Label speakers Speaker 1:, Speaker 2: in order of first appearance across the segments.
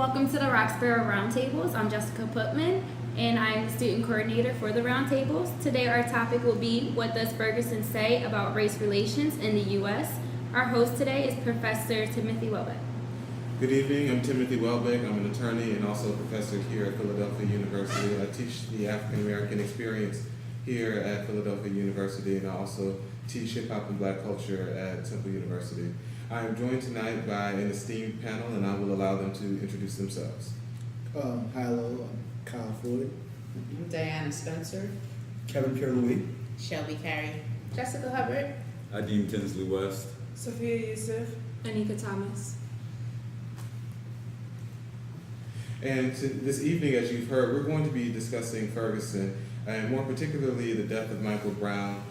Speaker 1: Welcome to the Roxborough Roundtables. I'm Jessica Putman, and I'm the student coordinator for the Roundtables. Today our topic will be, what does Ferguson say about race relations in the U.S.? Our host today is Professor Timothy Welbeck.
Speaker 2: Good evening, I'm Timothy Welbeck. I'm an attorney and also a professor here at Philadelphia University. I teach the African American experience here at Philadelphia University, and I also teach hip hop and black culture at Temple University. I am joined tonight by an esteemed panel, and I will allow them to introduce themselves.
Speaker 3: Hello, I'm Kyle Floyd.
Speaker 4: Diana Spencer.
Speaker 3: Kevin Pierre-Louis.
Speaker 5: Shelby Carey.
Speaker 4: Jessica Hubbard.
Speaker 6: Adeem Tinsley West.
Speaker 7: Sophia Yusuf.
Speaker 1: Anika Thomas.
Speaker 2: And this evening, as you've heard, we're going to be discussing Ferguson, and more particularly the death of Michael Brown,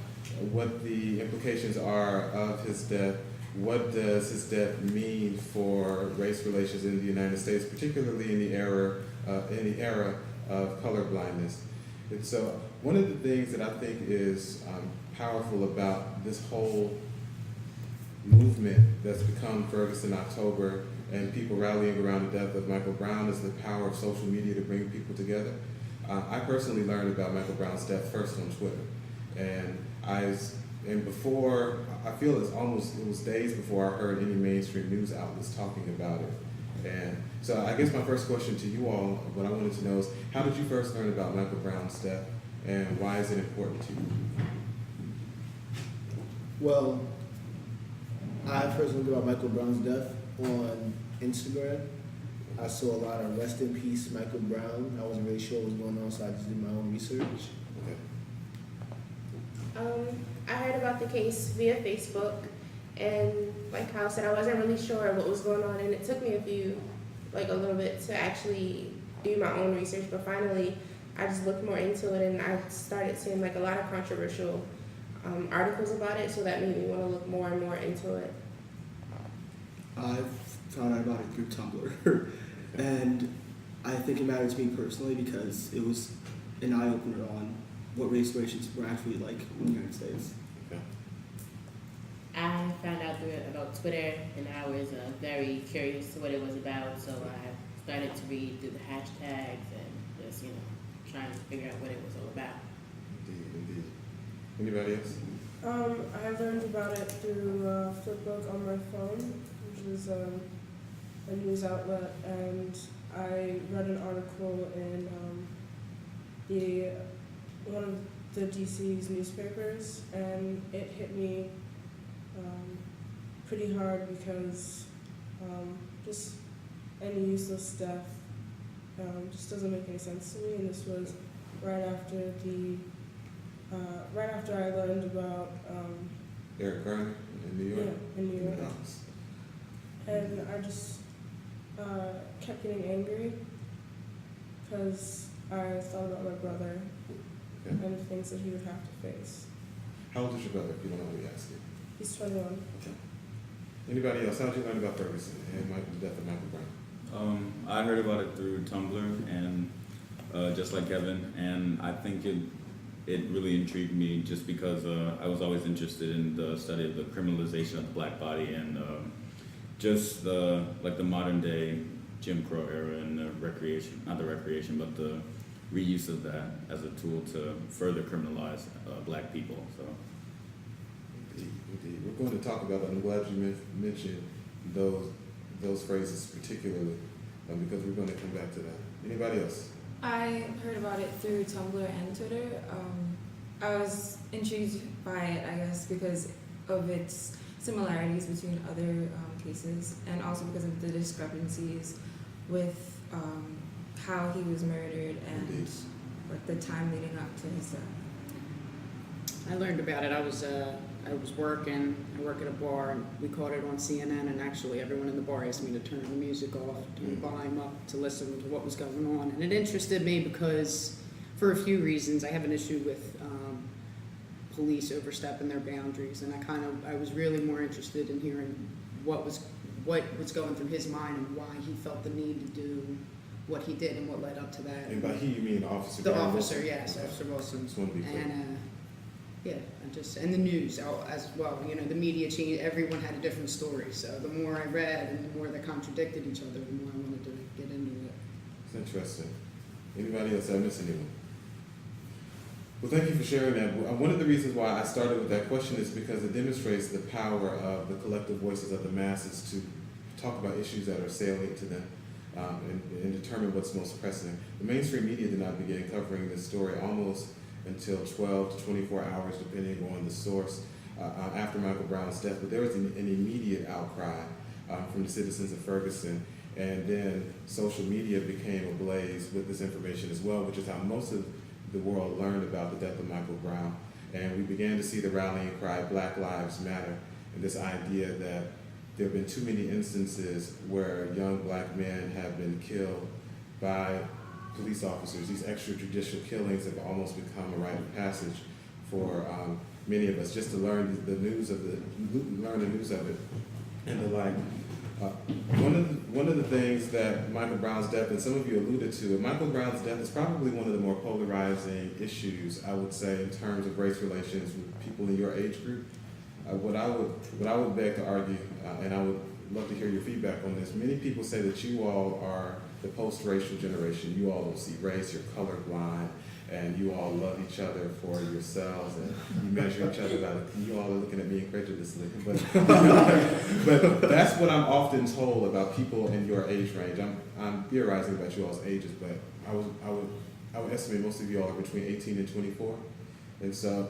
Speaker 2: what the implications are of his death, what does his death mean for race relations in the United States, particularly in the era of colorblindness. And so one of the things that I think is powerful about this whole movement that's become Ferguson October and people rallying around the death of Michael Brown is the power of social media to bring people together. I personally learned about Michael Brown's death first on Twitter, and before, I feel it was days before I heard any mainstream news outlets talking about it. And so I guess my first question to you all, what I wanted to know is, how did you first learn about Michael Brown's death, and why is it important to you?
Speaker 3: Well, I first learned about Michael Brown's death on Instagram. I saw a lot of rest in peace Michael Brown. I wasn't really sure what was going on, so I just did my own research.
Speaker 2: Okay.
Speaker 4: I heard about the case via Facebook, and like Kyle said, I wasn't really sure what was going on, and it took me a little bit to actually do my own research, but finally I just looked more into it, and I started seeing a lot of controversial articles about it, so that made me want to look more and more into it.
Speaker 8: I found out about it through Tumblr, and I think it mattered to me personally because it was an eye-opener on what race relations were actually like in the United States.
Speaker 2: Okay.
Speaker 5: I found out through it about Twitter, and I was very curious to what it was about, so I started to read through the hashtags and just, trying to figure out what it was all about.
Speaker 2: Indeed. Anybody else?
Speaker 7: I learned about it through Flipbook on my phone, which is a news outlet, and I read an article in one of the DC's newspapers, and it hit me pretty hard because just any useless death just doesn't make any sense to me. And this was right after I learned about
Speaker 2: Eric Garner in New York?
Speaker 7: Yeah, in New York. And I just kept getting angry because I thought about my brother.
Speaker 2: Okay.
Speaker 7: And the things that he would have to face.
Speaker 2: How old is your brother, if you don't mind me asking?
Speaker 7: He's 21.
Speaker 2: Okay. Anybody else? How did you learn about Ferguson and the death of Michael Brown?
Speaker 6: I heard about it through Tumblr, and just like Kevin, and I think it really intrigued me just because I was always interested in the study of the criminalization of the black body and just the modern day Jim Crow era and the reuse of that as a tool to further criminalize black people. So,
Speaker 2: Indeed. We're going to talk about it. I'm glad you mentioned those phrases particularly, because we're going to come back to that. Anybody else?
Speaker 9: I heard about it through Tumblr and Twitter. I was intrigued by it, I guess, because of its similarities between other cases, and also because of the discrepancies with how he was murdered and the time leading up to his death.
Speaker 10: I learned about it. I was working. I work at a bar, and we caught it on CNN. And actually, everyone in the bar asked me to turn the music off, turn the volume up, to listen to what was going on. And it interested me because, for a few reasons, I have an issue with police overstepping their boundaries, and I was really more interested in hearing what was going through his mind and why he felt the need to do what he did and what led up to that.
Speaker 2: And by he, you mean Officer
Speaker 10: The
Speaker 2: Gary
Speaker 10: officer,
Speaker 2: Wilson?
Speaker 10: yes,
Speaker 2: Okay.
Speaker 10: Officer Wilson.
Speaker 2: Just want to be clear.
Speaker 10: And Yeah, and the news as well. You know, the media changed. Everyone had a different story. So the more I read and the more they contradicted each other, the more I wanted to get into it.
Speaker 2: It's interesting. Anybody else? Did I miss anyone? Well, thank you for sharing that. One of the reasons why I started with that question is because it demonstrates the power of the collective voices of the masses to talk about issues that are salient to them and determine what's most pressing. The mainstream media did not begin covering this story almost until 12 to 24 hours, depending on the source, after Michael Brown's death. But there was an immediate outcry from the citizens of Ferguson. And then social media became ablaze with this information as well, which is how most of the world learned about the death of Michael Brown. And we began to see the rallying cry, Black Lives Matter, and this idea that there have been too many instances where young black men have been killed by police officers. These extrajudicial killings have almost become a rite of passage for many of us, just to learn the news of it and the like. One of the things that Michael Brown's death, and some of you alluded to, Michael Brown's death is probably one of the more polarizing issues, I would say, in terms of race relations with people in your age group. What I would beg to argue, and I would love to hear your feedback on this. Many people say that you all are the post-racial generation. You all don't see race, you're colorblind, and you all love each other for yourselves, and you measure each other by you all are looking at me incredulously. But that's what I'm often told about people in your age range. I'm theorizing about you all's ages, but I would estimate most of you all are between 18 and 24. And so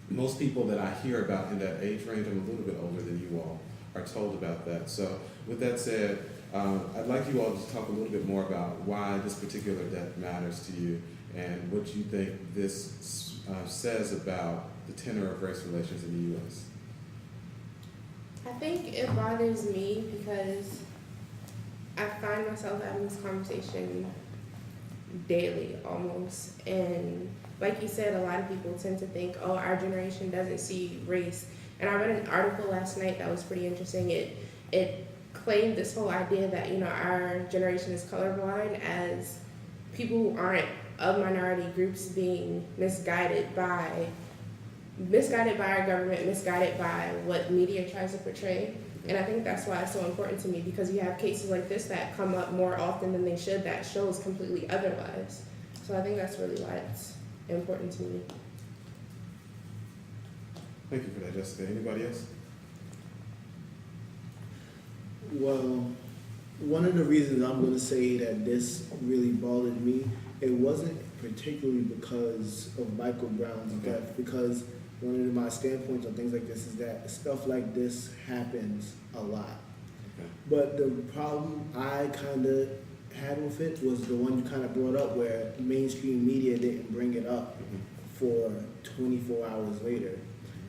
Speaker 2: most people that I hear about in that age range, I'm a little bit older than you all, are told about that. So with that said, I'd like you all to talk a little bit more about why this particular death matters to you and what you think this says about the tenor of race relations in the U.S.
Speaker 4: I think it bothers me because I find myself having this conversation daily almost. And like you said, a lot of people tend to think, oh, our generation doesn't see race. And I read an article last night that was pretty interesting. It claimed this whole idea that, you know, our generation is colorblind as people who aren't of minority groups being misguided by our government, misguided by what media tries to portray. And I think that's why it's so important to me, because you have cases like this that come up more often than they should that shows completely otherwise. So I think that's really why it's important to me.
Speaker 2: Thank you for that, Jessica. Anybody else?
Speaker 3: Well, one of the reasons I'm going to say that this really bothered me, it wasn't particularly because of Michael Brown's death, because one of my standpoints on things like this is that stuff like this happens a lot.
Speaker 2: Okay.
Speaker 3: But the problem I kind of had with it was the one you kind of brought up, where mainstream media didn't bring it up for 24 hours later,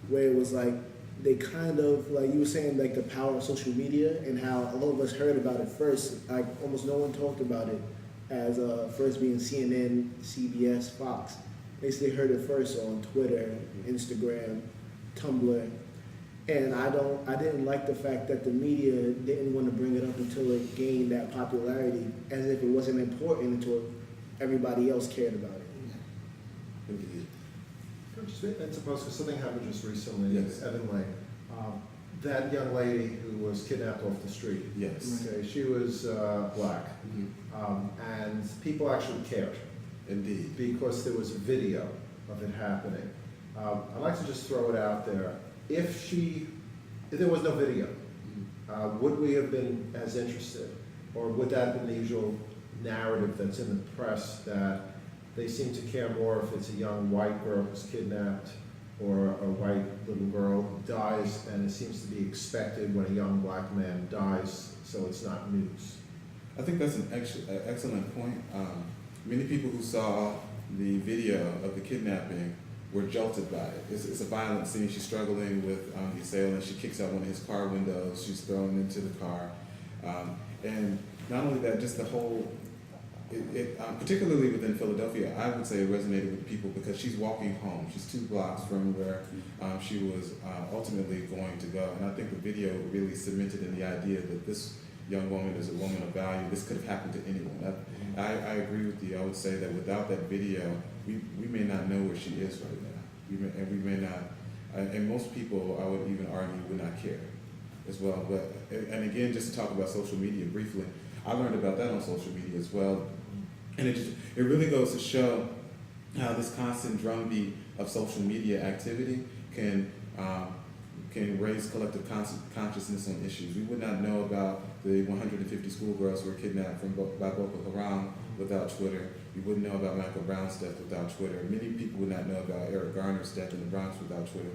Speaker 3: where it was like they kind of, like you were saying, like the power of social media and how a lot of us heard about it first. Like almost no one talked about it as first being CNN, CBS, Fox. Basically heard it first on Twitter, Instagram, Tumblr. And I didn't like the fact that the media didn't want to bring it up until it gained that popularity, as if it wasn't important until everybody else cared about it.
Speaker 2: Indeed.
Speaker 11: I suppose because something happened just recently in
Speaker 2: Yes.
Speaker 11: Evan Lane. That young lady who was kidnapped off the street.
Speaker 2: Yes.
Speaker 11: Okay, she was black, and people actually cared
Speaker 2: Indeed.
Speaker 11: because there was a video of it happening. I'd like to just throw it out there. If there was no video, would we have been as interested, or would that have been the usual narrative that's in the press that they seem to care more if it's a young white girl who's kidnapped or a white little girl who dies, and it seems to be expected when a young black man dies, so it's not news?
Speaker 2: I think that's an excellent point. Many people who saw the video of the kidnapping were jolted by it. It's a violent scene. She's struggling with the assailant. She kicks out one of his car windows. She's thrown into the car. And not only that, just the whole, particularly within Philadelphia, I would say it resonated with people because she's walking home. She's 2 blocks from where she was ultimately going to go. And I think the video really cemented in the idea that this young woman is a woman of value. This could have happened to anyone. I agree with you. I would say that without that video, we may not know where she is right now. we may not, and most people, I would even argue, would not care as well. But, and again, just to talk about social media briefly, I learned about that on social media as well. And it really goes to show how this constant drumbeat of social media activity can raise collective consciousness on issues. We would not know about the 150 schoolgirls who were kidnapped by Boko Haram without Twitter. We wouldn't know about Michael Brown's death without Twitter. Many people would not know about Eric Garner's death in the Bronx without Twitter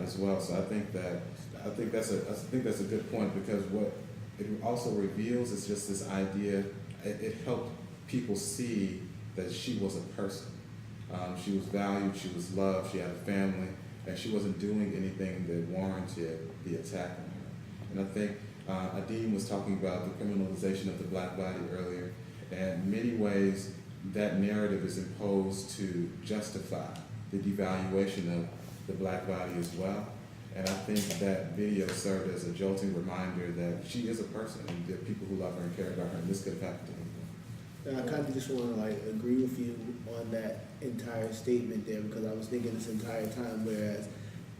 Speaker 2: as well. So I think that's a good point, because what it also reveals is just this idea. It helped people see that she was a person. She was valued, she was loved, she had a family, and she wasn't doing anything that warranted the attack on her. And I think Adeem was talking about the criminalization of the black body earlier, and in many ways that narrative is imposed to justify the devaluation of the black body as well. And I think that video served as a jolting reminder that she is a person, and there are people who love her and care about her, and this could have happened to anyone.
Speaker 3: And I kind of just want to agree with you on that entire statement there, because I was thinking this entire time, whereas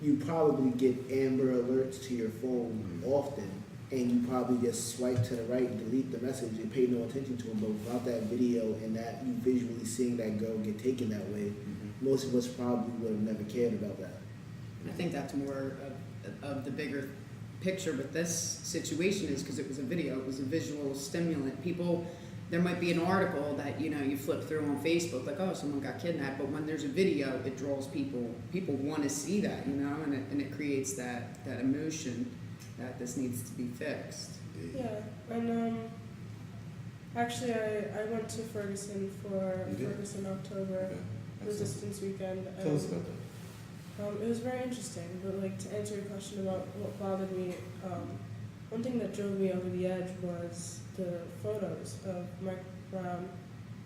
Speaker 3: you probably get Amber Alerts to your phone often, and you probably just swipe to the right and delete the message and pay no attention to them. But without that video and that you visually seeing that girl get taken that way, most of us probably would have never cared about that.
Speaker 10: I think that's more of the bigger picture with this situation, is because it was a video, it was a visual stimulant. People, there might be an article that, you flip through on Facebook, like, oh, someone got kidnapped, but when there's a video, it draws people want to see that, and it creates that emotion that this needs to be fixed.
Speaker 7: Yeah, and actually I went to Ferguson for Ferguson October
Speaker 2: Okay.
Speaker 7: Resistance Weekend.
Speaker 2: Tell us about that.
Speaker 7: It was very interesting, but to answer your question about what bothered me, one thing that drove me over the edge was the photos of Mike Brown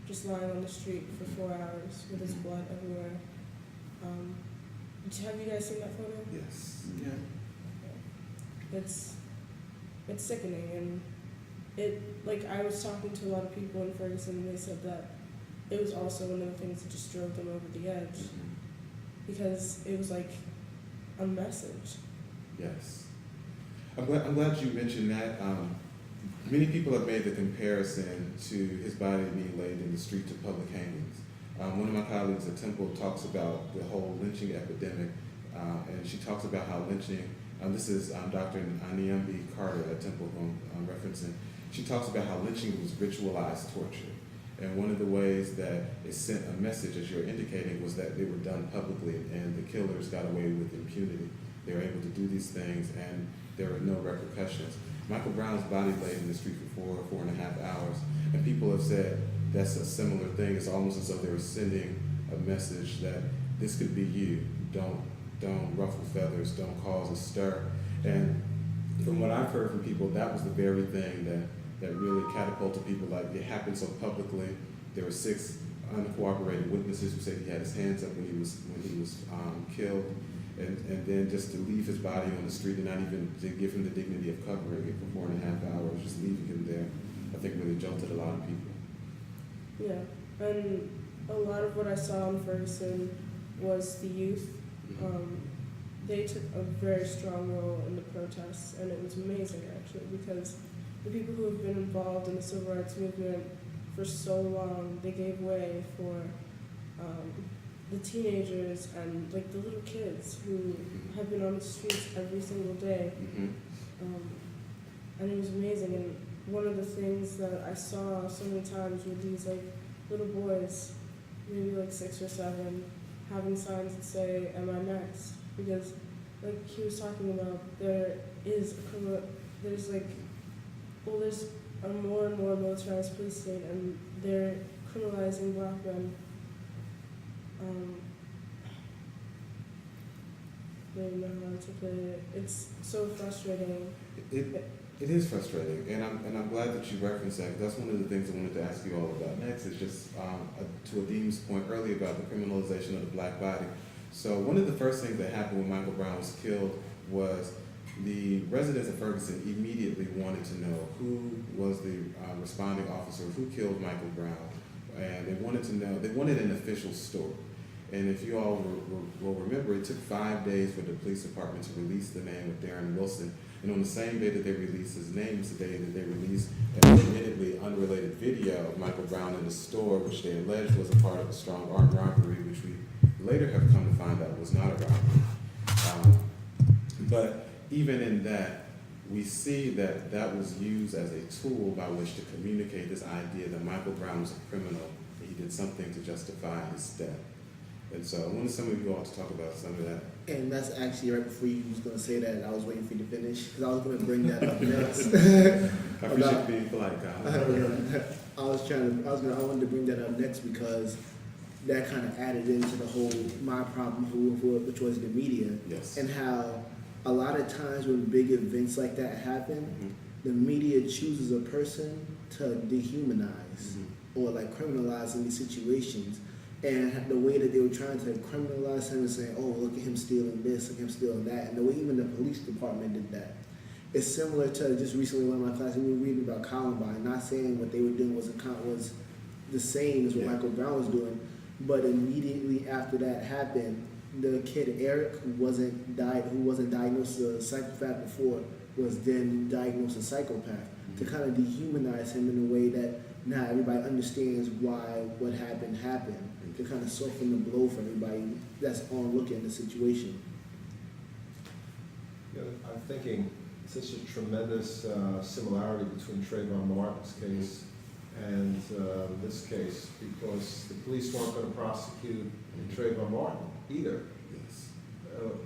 Speaker 7: just lying on the street for 4 hours with his blood everywhere. Have you guys seen that photo?
Speaker 2: Yes.
Speaker 8: Yeah.
Speaker 7: It's sickening, and I was talking to a lot of people in Ferguson, and they said that it was also one of the things that just drove them over the edge, because it was like a message.
Speaker 2: Yes. I'm glad you mentioned that. Many people have made the comparison to his body being laid in the street to public hangings. One of my colleagues at Temple talks about the whole lynching epidemic, and she talks about how lynching, this is Dr. Anyambi Carter at Temple who I'm referencing, she talks about how lynching was ritualized torture. And one of the ways that it sent a message, as you're indicating, was that they were done publicly and the killers got away with impunity. They were able to do these things and there were no repercussions. Michael Brown's body laid in the street for 4.5 hours, and people have said that's a similar thing. It's almost as though they were sending a message that this could be you. Don't ruffle feathers, don't cause a stir. And from what I've heard from people, that was the very thing that really catapulted people. Like, it happened so publicly. There were 6 uncooperated witnesses who said he had his hands up when he was killed, and then just to leave his body on the street and not even to give him the dignity of covering it for 4.5 hours, just leaving him there, I think really jolted a lot of people.
Speaker 7: Yeah, and a lot of what I saw in Ferguson was the youth. They took a very strong role in the protests, and it was amazing actually, because the people who have been involved in the civil rights movement for so long, they gave way for the teenagers and the little kids who have been on the streets every single day. And it was amazing. And one of the things that I saw so many times were these little boys, maybe 6 or 7, having signs that say, "Am I next?" Because he was talking about, there's a more and more militarized police state, and they're criminalizing black men. I don't even know how to articulate it. It's so frustrating.
Speaker 2: It is frustrating, and I'm glad that you referenced that. That's one of the things I wanted to ask you all about next. Is just to Adeem's point earlier about the criminalization of the black body. So one of the first things that happened when Michael Brown was killed was the residents of Ferguson immediately wanted to know who was the responding officer who killed Michael Brown, and they wanted to know. They wanted an official story. And if you all will remember, it took 5 days for the police department to release the name of Darren Wilson. And on the same day that they released his name was the day that they released an admittedly unrelated video of Michael Brown in the store, which they alleged was a part of a strong armed robbery, which we later have come to find out was not a robbery. But even in that, we see that that was used as a tool by which to communicate this idea that Michael Brown was a criminal, and he did something to justify his death. And so I wanted some of you all to talk about some of that.
Speaker 3: And that's actually right before you was going to say that, and I was waiting for you to finish, because I was going to bring that up next.
Speaker 2: I appreciate being polite, guys.
Speaker 3: I wanted to bring that up next because that kind of added into the whole my problem, which was the media.
Speaker 2: Yes.
Speaker 3: And how a lot of times when big events like that happen, the media chooses a person to dehumanize or like criminalize in these situations. And the way that they were trying to criminalize him and saying, oh, look at him stealing this, look at him stealing that, and the way even the police department did that. It's similar to just recently one of my classes, we were reading about Columbine, not saying what they were doing was the same as what Michael Brown was doing, but immediately after that happened, the kid Eric, who wasn't diagnosed as a psychopath before, was then diagnosed a psychopath, to kind of dehumanize him in a way that now everybody understands why what happened, to kind of soften the blow for everybody that's on looking at the situation.
Speaker 11: You know, I'm thinking such a tremendous similarity between Trayvon Martin's case and this case, because the police weren't going to prosecute Trayvon Martin either.
Speaker 2: Yes.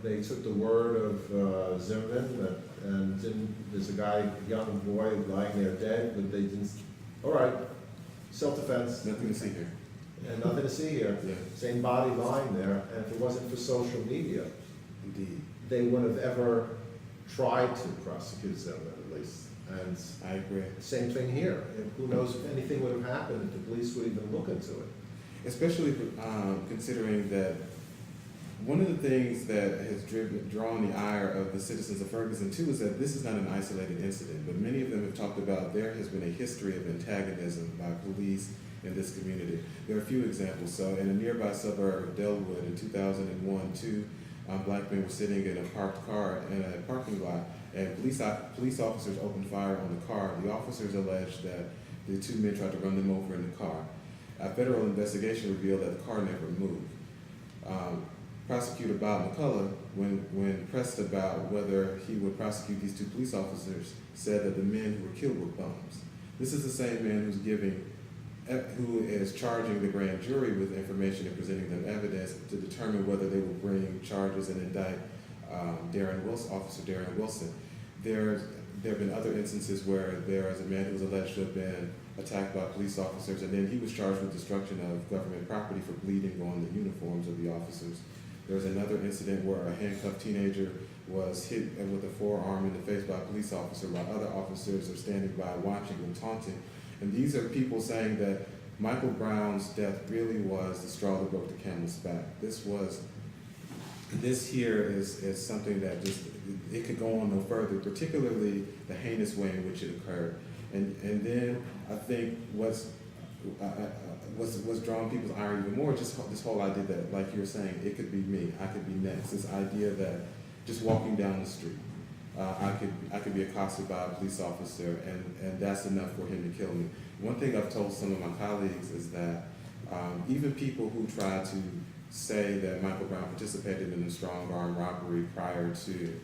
Speaker 11: They took the word of Zimmerman, and there's a young boy lying there dead, but they didn't. All right, self-defense.
Speaker 2: Nothing to see here.
Speaker 11: And nothing to see here.
Speaker 2: Yeah.
Speaker 11: Same body lying there, and if it wasn't for social media,
Speaker 2: Indeed.
Speaker 11: they wouldn't have ever tried to prosecute Zimmerman, at least. And
Speaker 2: I agree.
Speaker 11: same thing here. And who knows if anything would have happened if the police would even look into it.
Speaker 2: Especially considering that one of the things that has drawn the ire of the citizens of Ferguson too is that this is not an isolated incident, but many of them have talked about there has been a history of antagonism by police in this community. There are a few examples. So in a nearby suburb of Delwood in 2001, two black men were sitting in a parked car in a parking lot, and police officers opened fire on the car. The officers alleged that the two men tried to run them over in the car. A federal investigation revealed that the car never moved. Prosecutor Bob McCullough, when pressed about whether he would prosecute these two police officers, said that the men who were killed were bums. This is the same man who is charging the grand jury with information and presenting them evidence to determine whether they will bring charges and indict Officer Darren Wilson. There have been other instances where there is a man who was alleged to have been attacked by police officers, and then he was charged with destruction of government property for bleeding on the uniforms of the officers. There was another incident where a handcuffed teenager was hit with a forearm in the face by a police officer while other officers are standing by watching and taunting. And these are people saying that Michael Brown's death really was the straw that broke the camel's back. This here is something that it could go on no further, particularly the heinous way in which it occurred. And then I think what's drawing people's ire even more, just this whole idea that, like you were saying, it could be me, I could be next. This idea that just walking down the street, I could be accosted by a police officer, and that's enough for him to kill me. One thing I've told some of my colleagues is that even people who try to say that Michael Brown participated in a strong armed robbery prior to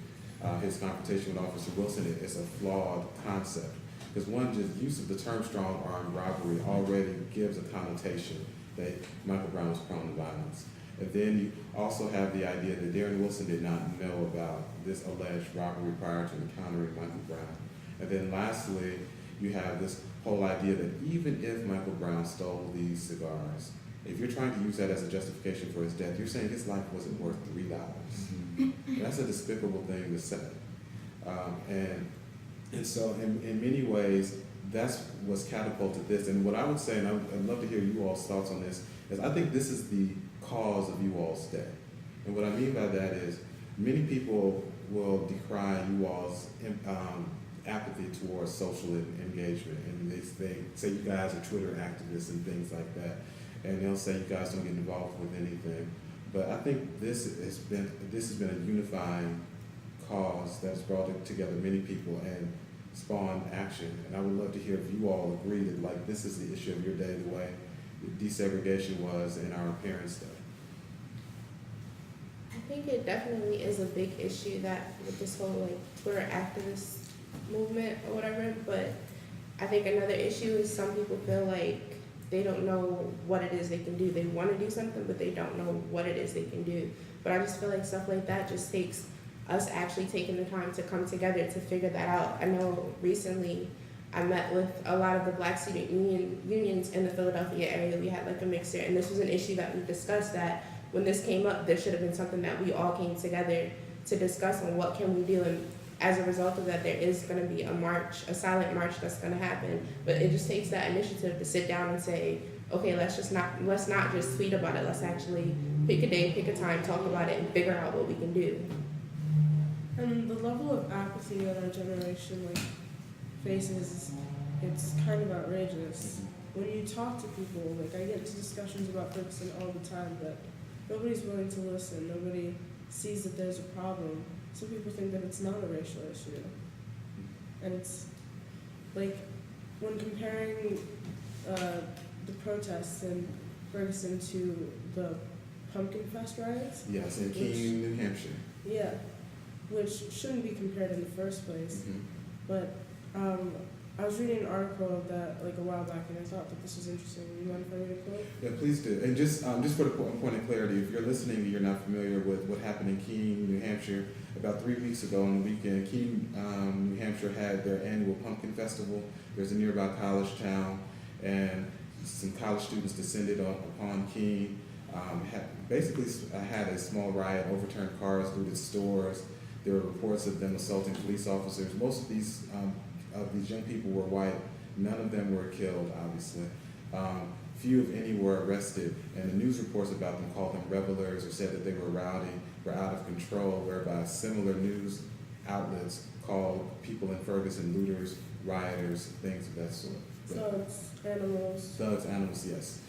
Speaker 2: his confrontation with Officer Wilson, it's a flawed concept. Because one, just use of the term strong armed robbery already gives a connotation that Michael Brown was prone to violence. And then you also have the idea that Darren Wilson did not know about this alleged robbery prior to encountering Michael Brown. And then lastly, you have this whole idea that even if Michael Brown stole these cigars, if you're trying to use that as a justification for his death, you're saying his life wasn't worth $3. That's a despicable thing to say. And so in many ways, that's what's catapulted this. And what I would say, and I'd love to hear you all's thoughts on this, is I think this is the cause of you all's death. And what I mean by that is many people will decry you all's apathy towards social engagement. And they say you guys are Twitter activists and things like that. And they'll say you guys don't get involved with anything. But I think this has been a unifying cause that's brought together many people and spawned action. And I would love to hear if you all agree that like this is the issue of your day, the way desegregation was in our parents' day.
Speaker 4: I think it definitely is a big issue that with this whole like Twitter activist movement or whatever, but I think another issue is some people feel like they don't know what it is they can do. They want to do something, but they don't know what it is they can do. But I just feel like stuff like that just takes us actually taking the time to come together to figure that out. I know recently I met with a lot of the Black student unions in the Philadelphia area. We had like a mixer, and this was an issue that we discussed that when this came up, there should have been something that we all came together to discuss on what can we do. And as a result of that, there is going to be a march, a silent march that's going to happen. But it just takes that initiative to sit down and say, okay, let's not just tweet about it. Let's actually pick a day, pick a time, talk about it, and figure out what we can do.
Speaker 7: And the level of apathy that our generation like faces, it's kind of outrageous. When you talk to people, like I get into discussions about Ferguson all the time, but nobody's willing to listen. Nobody sees that there's a problem. Some people think that it's not a racial issue. And it's like when comparing the protests in Ferguson to the Pumpkin Fest riots.
Speaker 2: Yes, in Keene, New Hampshire.
Speaker 7: Yeah, which shouldn't be compared in the first place.
Speaker 2: Mm-hmm.
Speaker 7: But I was reading an article that like a while back, and I thought that this was interesting. You mind if I read a quote?
Speaker 2: Yeah, please do. And just for the point of clarity, if you're listening and you're not familiar with what happened in Keene, New Hampshire, about 3 weeks ago on the weekend, Keene, New Hampshire had their annual pumpkin festival. There's a nearby college town, and some college students descended upon Keene, basically had a small riot, overturned cars, looted stores. There were reports of them assaulting police officers. Most of these young people were white. None of them were killed, obviously. Few, if any, were arrested, and the news reports about them called them revelers or said that they were rowdy, were out of control, whereby similar news outlets called people in Ferguson looters, rioters, things of that sort.
Speaker 7: Thugs, animals.
Speaker 2: Thugs, animals, yes.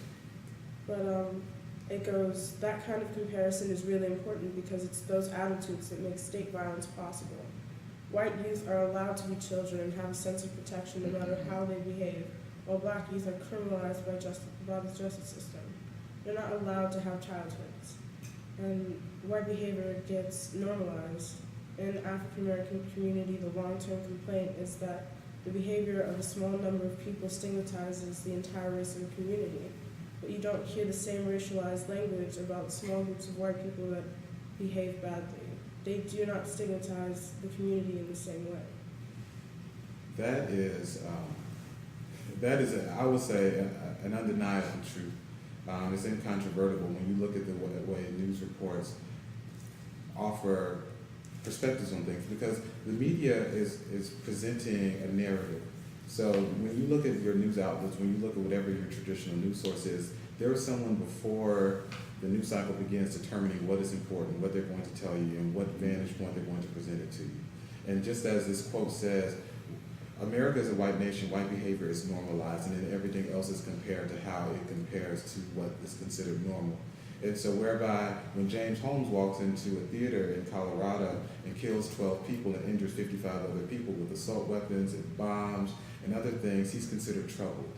Speaker 7: But it goes, that kind of comparison is really important because it's those attitudes that make state violence possible. White youth are allowed to be children and have a sense of protection no matter how they behave, while Black youth are criminalized by the justice system. They're not allowed to have childhoods. And white behavior gets normalized. In the African American community, the long-term complaint is that the behavior of a small number of people stigmatizes the entire race of the community. But you don't hear the same racialized language about small groups of white people that behave badly. They do not stigmatize the community in the same way.
Speaker 2: That is, I would say, an undeniable truth. It's incontrovertible when you look at the way news reports offer perspectives on things, because the media is presenting a narrative. So when you look at your news outlets, when you look at whatever your traditional news source is, there is someone before the news cycle begins determining what is important, what they're going to tell you, and what vantage point they're going to present it to you. And just as this quote says, America is a white nation, white behavior is normalized, and then everything else is compared to how it compares to what is considered normal. And so whereby when James Holmes walks into a theater in Colorado and kills 12 people and injures 55 other people with assault weapons and bombs and other things, he's considered troubled.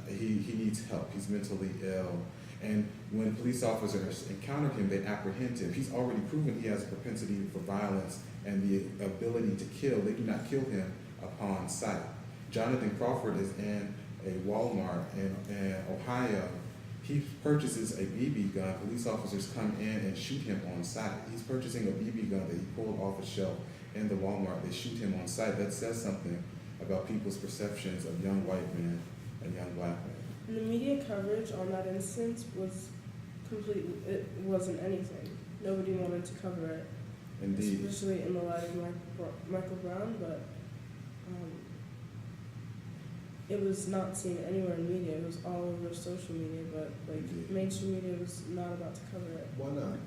Speaker 2: He needs help. He's mentally ill. And when police officers encounter him, they apprehend him. He's already proven he has a propensity for violence and the ability to kill. They do not kill him upon sight. Jonathan Crawford is in a Walmart in Ohio. He purchases a BB gun. Police officers come in and shoot him on sight. He's purchasing a BB gun that he pulled off a shelf in the Walmart. They shoot him on sight. That says something about people's perceptions of young white men and young Black men.
Speaker 7: And the media coverage on that instance was completely, it wasn't anything. Nobody wanted to cover it.
Speaker 2: Indeed.
Speaker 7: Especially in the light of Michael Brown, but it was not seen anywhere in media. It was all over social media, but like
Speaker 2: Indeed.
Speaker 7: mainstream media was not about to cover it.
Speaker 11: Why not?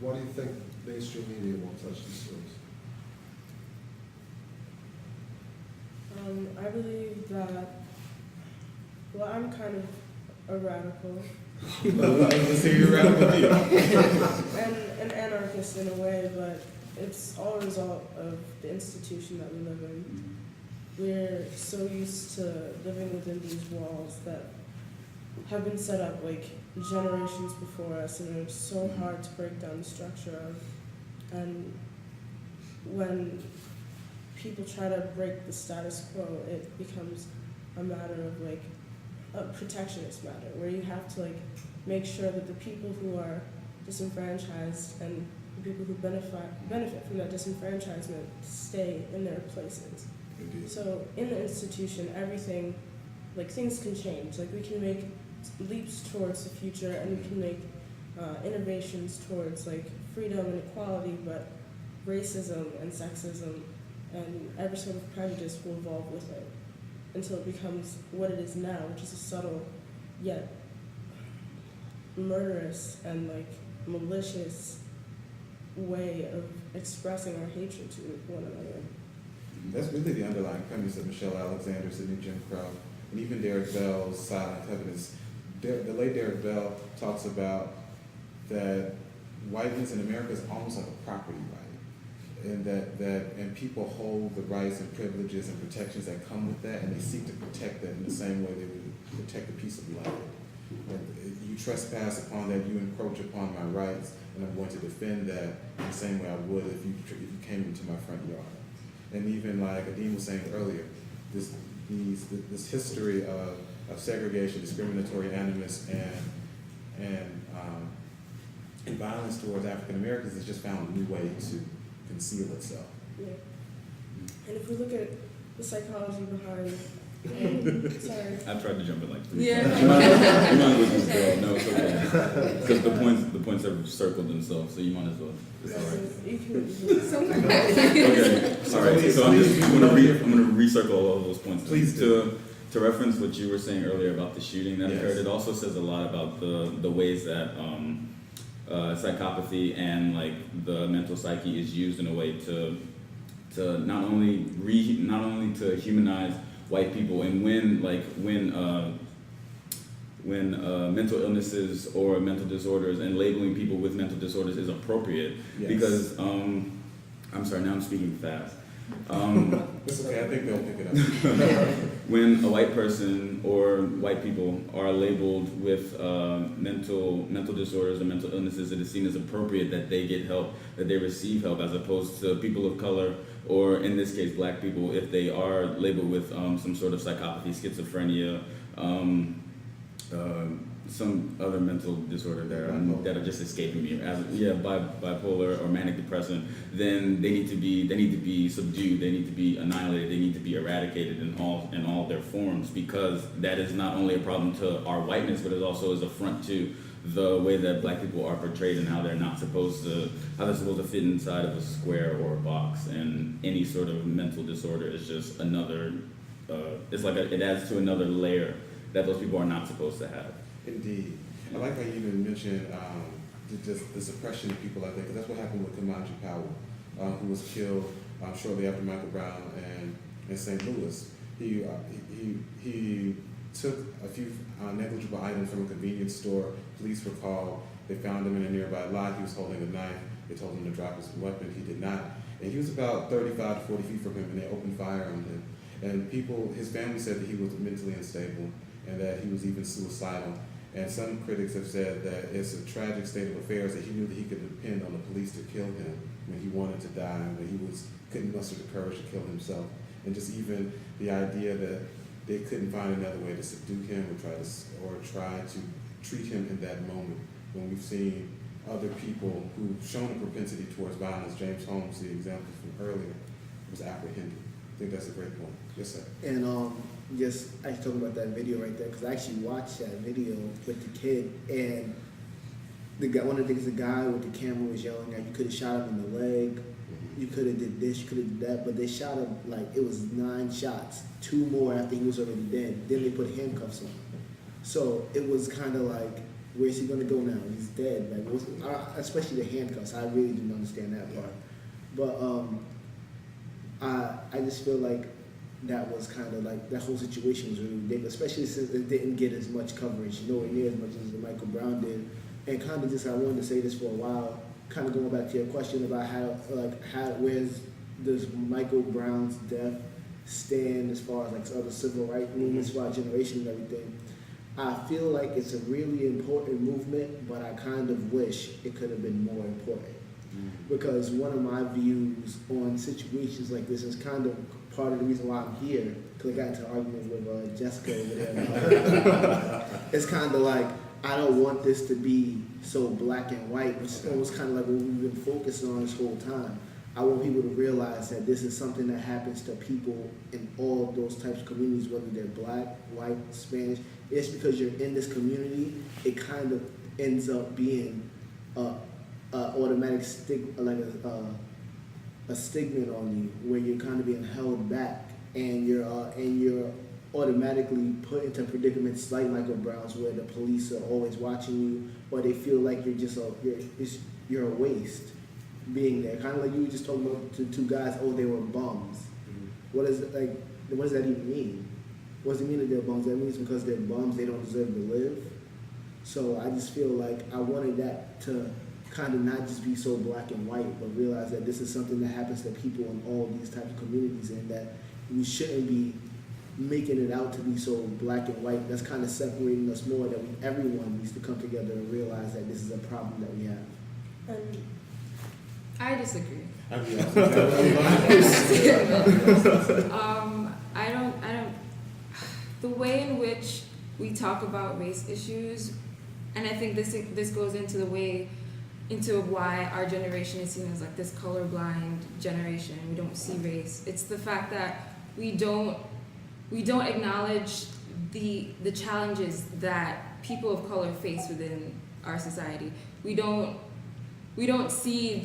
Speaker 11: Why do you think mainstream media won't touch these stories?
Speaker 7: I believe that, well, I'm kind of a radical,
Speaker 2: Let's hear your radical view.
Speaker 7: and an anarchist in a way, but it's all a result of the institution that we live in. We're so used to living within these walls that have been set up like generations before us, and it's so hard to break down the structure of. And when people try to break the status quo, it becomes a matter of like a protectionist matter, where you have to like make sure that the people who are disenfranchised and the people who benefit from that disenfranchisement stay in their places.
Speaker 2: Indeed.
Speaker 7: So in the institution, everything, like things can change. Like we can make leaps towards the future, and we can make innovations towards like freedom and equality, but racism and sexism and every sort of prejudice will evolve with it until it becomes what it is now, which is a subtle yet murderous and like malicious way of expressing our hatred to one another.
Speaker 2: That's really the underlying premise of Michelle Alexander's The New Jim Crow, and even Derek Bell's Silent Covenants. The late Derek Bell talks about that whiteness in America is almost like a property right, and that people hold the rights and privileges and protections that come with that, and they seek to protect that in the same way they would protect a piece of land. And you trespass upon that, you encroach upon my rights, and I'm going to defend that in the same way I would if you came into my front yard. And even like Adeem was saying earlier, this history of segregation, discriminatory animus, and violence towards African Americans has just found a new way to conceal itself.
Speaker 7: Yeah. And if we look at the psychology behind, sorry.
Speaker 6: I tried to jump in like 3
Speaker 9: Yeah.
Speaker 6: times. You might as well just go. No, it's okay. Because the points have circled themselves, so you might as well. It's all right.
Speaker 7: You can,
Speaker 6: Okay. All right. So I'm gonna recircle all of those points.
Speaker 2: Please
Speaker 6: To reference what you were saying earlier about the shooting that occurred,
Speaker 2: Yes.
Speaker 6: it also says a lot about the ways that psychopathy and like the mental psyche is used in a way to not only to humanize white people, and when mental illnesses or mental disorders and labeling people with mental disorders is appropriate.
Speaker 2: Yes.
Speaker 6: Because I'm sorry, now I'm speaking fast.
Speaker 2: It's okay, I think they'll pick it up.
Speaker 6: When a white person or white people are labeled with mental disorders or mental illnesses, it is seen as appropriate that they get help, that they receive help, as opposed to people of color, or in this case, black people, if they are labeled with some sort of psychopathy, schizophrenia, some other mental disorder that are just escaping me, bipolar or manic depressive, then they need to be subdued, they need to be annihilated, they need to be eradicated in all their forms, because that is not only a problem to our whiteness, but it also is a affront to the way that black people are portrayed and how they're supposed to fit inside of a square or a box. And any sort of mental disorder is just another it adds to another layer that those people are not supposed to have.
Speaker 2: Indeed. I like how you even mentioned the suppression of people like that, because that's what happened with Kamanji Powell, who was killed shortly after Michael Brown in St. Louis. He took a few negligible items from a convenience store. Police were called. They found him in a nearby lot. He was holding a knife. They told him to drop his weapon. He did not. And he was about 35 to 40 feet from him, and they opened fire on him. And his family said that he was mentally unstable and that he was even suicidal. And some critics have said that it's a tragic state of affairs, that he knew that he could depend on the police to kill him when he wanted to die, and when he couldn't muster the courage to kill himself. And just even the idea that they couldn't find another way to subdue him or try to treat him in that moment, when we've seen other people who've shown a propensity towards violence. James Holmes, the example from earlier, was apprehended. I think that's a great point. Yes, sir.
Speaker 3: And just actually talking about that video right there, because I actually watched that video with the kid, and one of the things the guy with the camera was yelling at, you could have shot him in the leg, you could have did this, you could have did that, but they shot him like it was 9 shots, 2 more after he was already dead. Then they put handcuffs on him. So it was kind of like, where's he gonna go now? He's dead. Like, especially the handcuffs. I really didn't understand that part. But I just feel like that was kind of like, that whole situation was really ridiculous, especially since it didn't get as much coverage, nowhere near as much as Michael Brown did. And kind of just, I wanted to say this for a while, kind of going back to your question about where's does Michael Brown's death stand as far as like other civil rights movements for our generation and everything. I feel like it's a really important movement, but I kind of wish it could have been more important. Because one of my views on situations like this is kind of part of the reason why I'm here, because I got into an argument with Jessica over there. It's kind of like, I don't want this to be so black and white, which is almost kind of like what we've been focusing on this whole time. I want people to realize that this is something that happens to people in all of those types of communities, whether they're black, white, Spanish. It's because you're in this community, it kind of ends up being automatic a stigma on you, where you're kind of being held back, and you're automatically put into predicaments like Michael Brown's, where the police are always watching you, or they feel like you're a waste being there. Kind of like you were just talking about to two guys, oh, they were bums. What does that even mean? What does it mean that they're bums? That means because they're bums, they don't deserve to live. So I just feel like I wanted that to kind of not just be so black and white, but realize that this is something that happens to people in all these types of communities, and that we shouldn't be making it out to be so black and white. That's kind of separating us more, that everyone needs to come together and realize that this is a problem that we have.
Speaker 9: I disagree. I don't. The way in which we talk about race issues, and I think this goes into why our generation is seen as like this colorblind generation. We don't see race. It's the fact that we don't acknowledge the challenges that people of color face within our society. We don't see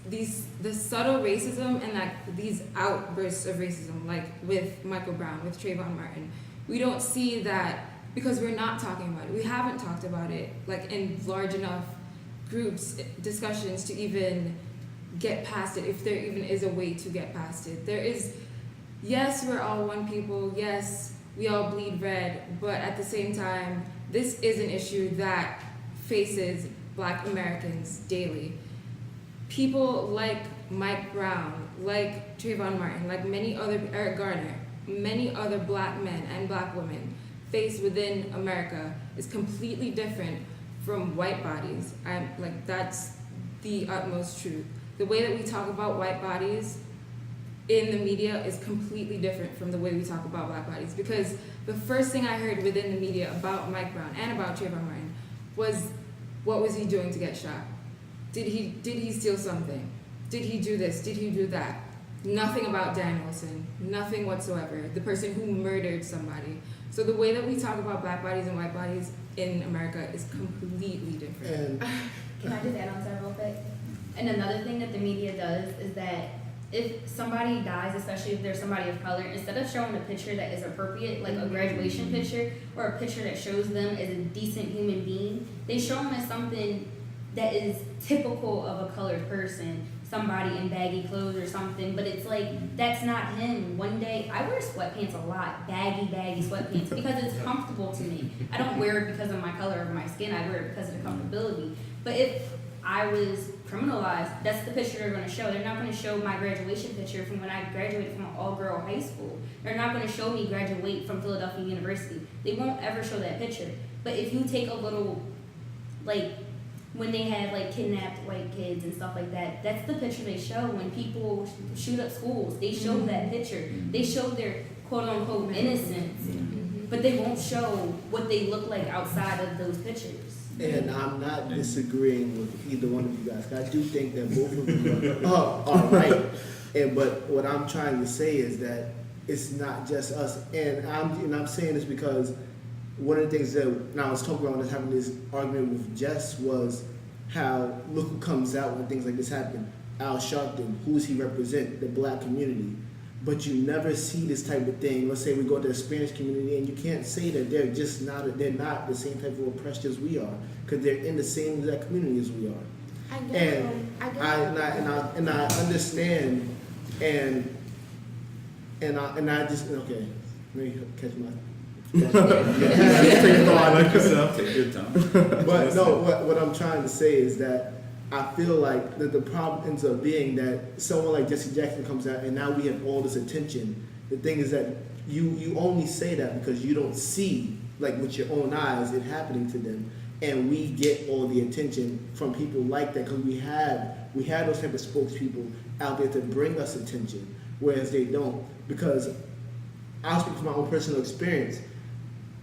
Speaker 9: the subtle racism and like these outbursts of racism, like with Michael Brown, with Trayvon Martin. We don't see that because we're not talking about it. We haven't talked about it like in large enough groups, discussions to even get past it, if there even is a way to get past it. There is, yes, we're all one people, yes, we all bleed red, but at the same time, this is an issue that faces Black Americans daily. People like Mike Brown, like Trayvon Martin, like Eric Garner, many other Black men and Black women face within America is completely different from white bodies. That's the utmost truth. The way that we talk about white bodies in the media is completely different from the way we talk about Black bodies, because the first thing I heard within the media about Mike Brown and about Trayvon Martin was, what was he doing to get shot? Did he steal something? Did he do this? Did he do that? Nothing about Danielson, nothing whatsoever. The person who murdered somebody. So the way that we talk about Black bodies and white bodies in America is completely different.
Speaker 1: Can I just add on to that real quick? And another thing that the media does is that if somebody dies, especially if there's somebody of color, instead of showing a picture that is appropriate, like a graduation picture or a picture that shows them as a decent human being, they show them as something that is typical of a colored person, somebody in baggy clothes or something, but it's like, that's not him. One day, I wear sweatpants a lot, baggy sweatpants, because it's comfortable to me. I don't wear it because of my color of my skin, I wear it because of the comfortability. But if I was criminalized, that's the picture they're going to show. They're not going to show my graduation picture from when I graduated from an all-girl high school. They're not going to show me graduate from Philadelphia University. They won't ever show that picture. But if you take a little, like, when they have like kidnapped white kids and stuff like that, that's the picture they show. When people shoot up schools, they show that picture. They show their quote-unquote innocence, but they won't show what they look like outside of those pictures.
Speaker 3: And I'm not disagreeing with either one of you guys. I do think that both of you are right. But what I'm trying to say is that it's not just us. And I'm saying this because one of the things that when I was talking about having this argument with Jess was how, look who comes out when things like this happen. Al Sharpton, who does he represent? The Black community. But you never see this type of thing. Let's say we go to the Spanish community, and you can't say that they're not the same type of oppressed as we are, because they're in the same exact community as we are. I understand, and And I just, okay, let me catch my.
Speaker 6: Like yourself, take your time.
Speaker 3: But no, what I'm trying to say is that I feel like that the problem ends up being that someone like Jesse Jackson comes out and now we have all this attention. The thing is that you only say that because you don't see, like with your own eyes, it happening to them. And we get all the attention from people like that because we have those type of spokespeople out there to bring us attention, whereas they don't. Because I'll speak from my own personal experience.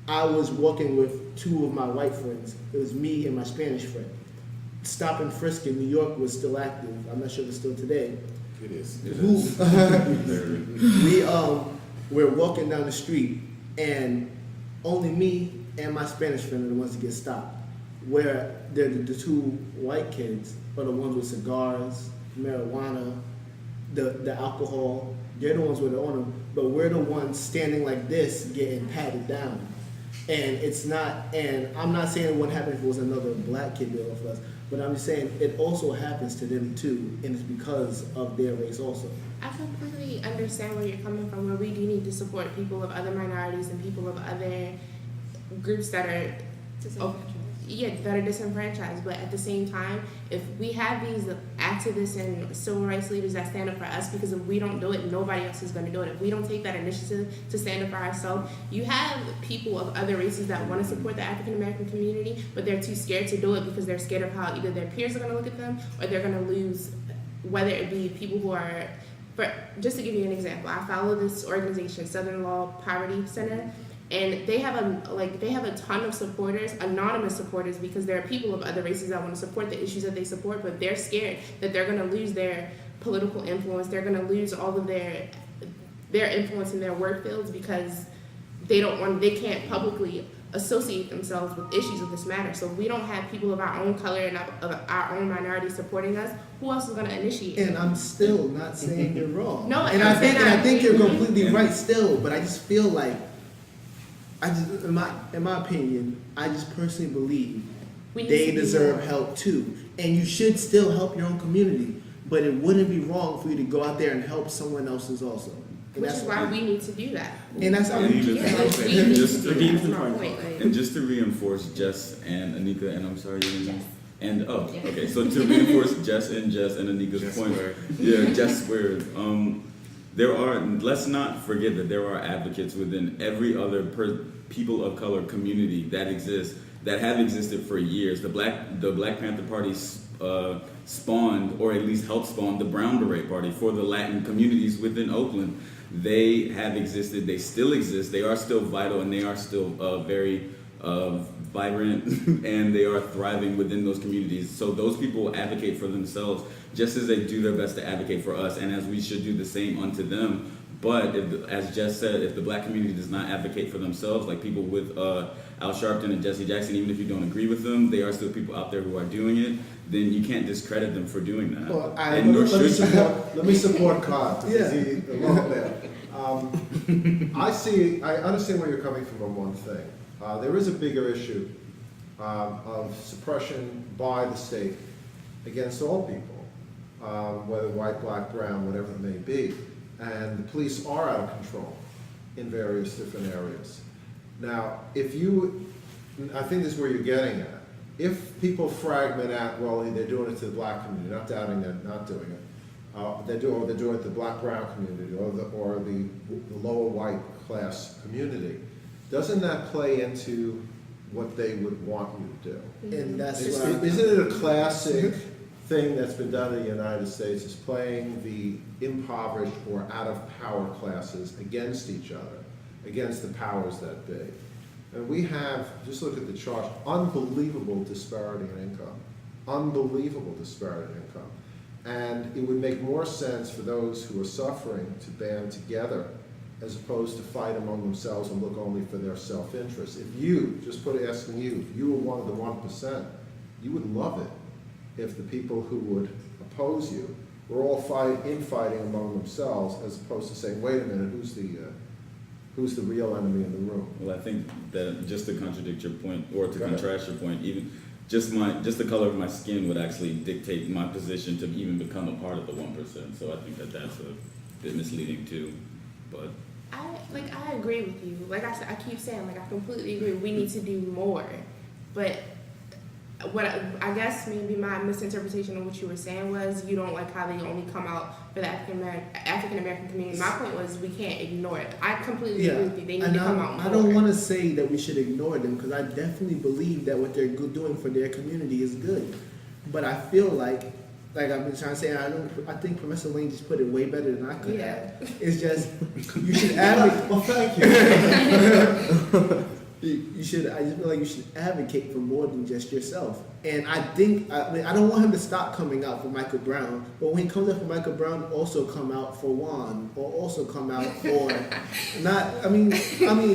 Speaker 3: I was walking with two of my white friends. It was me and my Spanish friend. Stop and frisk in New York was still active. I'm not sure if it's still today.
Speaker 2: It is.
Speaker 3: We're walking down the street, and only me and my Spanish friend are the ones to get stopped. Where the two white kids are the ones with cigars, marijuana, the alcohol. They're the ones with it on them, but we're the ones standing like this getting patted down. And it's not, and I'm not saying it wouldn't happen if it was another black kid there with us, but I'm just saying it also happens to them too, and it's because of their race also.
Speaker 4: I completely understand where you're coming from, where we do need to support people of other minorities and people of other groups that are that are disenfranchised. But at the same time, if we have these activists and civil rights leaders that stand up for us, because if we don't do it, nobody else is going to do it. If we don't take that initiative to stand up for ourselves, you have people of other races that want to support the African American community, but they're too scared to do it because they're scared of how either their peers are going to look at them or they're going to lose, whether it be people who are, just to give you an example, I follow this organization, Southern Law Poverty Center, and they have a ton of supporters, anonymous supporters, because there are people of other races that want to support the issues that they support, but they're scared that they're going to lose their political influence, they're going to lose all of their influence in their work fields because they can't publicly associate themselves with issues of this matter. So if we don't have people of our own color and of our own minority supporting us, who else is going to initiate it?
Speaker 3: And I'm still not saying you're wrong.
Speaker 4: No,
Speaker 3: and I think you're completely right still, but I just feel like, in my opinion, I just personally believe they deserve help too. And you should still help your own community, but it wouldn't be wrong for you to go out there and help someone else's also. And
Speaker 4: Which is why we need to do that.
Speaker 3: And that's how we
Speaker 6: And just to reinforce Jess and Anika, and I'm sorry, and okay, so to reinforce Jess and Anika's point, Jess squared. Let's not forget that there are advocates within every other people of color community that have existed for years. The Black Panther Party spawned, or at least helped spawn, the Brown Beret Party for the Latin communities within Oakland. They have existed, they still exist, they are still vital, and they are still very vibrant, and they are thriving within those communities. So those people advocate for themselves just as they do their best to advocate for us, and as we should do the same unto them. But as Jess said, if the black community does not advocate for themselves, like people with Al Sharpton and Jesse Jackson, even if you don't agree with them, they are still people out there who are doing it, then you can't discredit them for doing that.
Speaker 11: Well, let me support Todd, because he's along there. I understand where you're coming from on one thing. There is a bigger issue of suppression by the state against all people, whether white, black, brown, whatever it may be. And the police are out of control in various different areas. Now, I think this is where you're getting at. If people fragment out, well, they're doing it to the black community, not doubting they're not doing it. They're doing it to the black-brown community or the lower white class community. Doesn't that play into what they would want you to do?
Speaker 3: And that's
Speaker 11: Isn't it a classic thing that's been done in the United States, is playing the impoverished or out-of-power classes against each other, against the powers that be? And we have, just look at the chart, unbelievable disparity in income. Unbelievable disparity in income. And it would make more sense for those who are suffering to band together as opposed to fight among themselves and look only for their self-interest. If you, asking you, if you were one of the 1%, you would love it if the people who would oppose you were all fighting among themselves, as opposed to saying, wait a minute, who's the real enemy in the room?
Speaker 6: Well, I think that, just to contradict your point, or to contrast your point, even just the color of my skin would actually dictate my position to even become a part of the 1%. So I think that that's a bit misleading too. But
Speaker 4: I agree with you. Like I said, I keep saying, like, I completely agree. We need to do more. But what I guess maybe my misinterpretation of what you were saying was you don't like how they only come out for the African American community. My point was we can't ignore it. I completely agree with you. They need to come out more.
Speaker 3: I don't want to say that we should ignore them because I definitely believe that what they're doing for their community is good. But I feel like I've been trying to say, I think Professor Lane just put it way better than I could have. It's just you should advocate.
Speaker 11: Well, thank you.
Speaker 3: I just feel like you should advocate for more than just yourself. And I don't want him to stop coming out for Michael Brown, but when he comes out for Michael Brown, also come out for Juan, or also come out for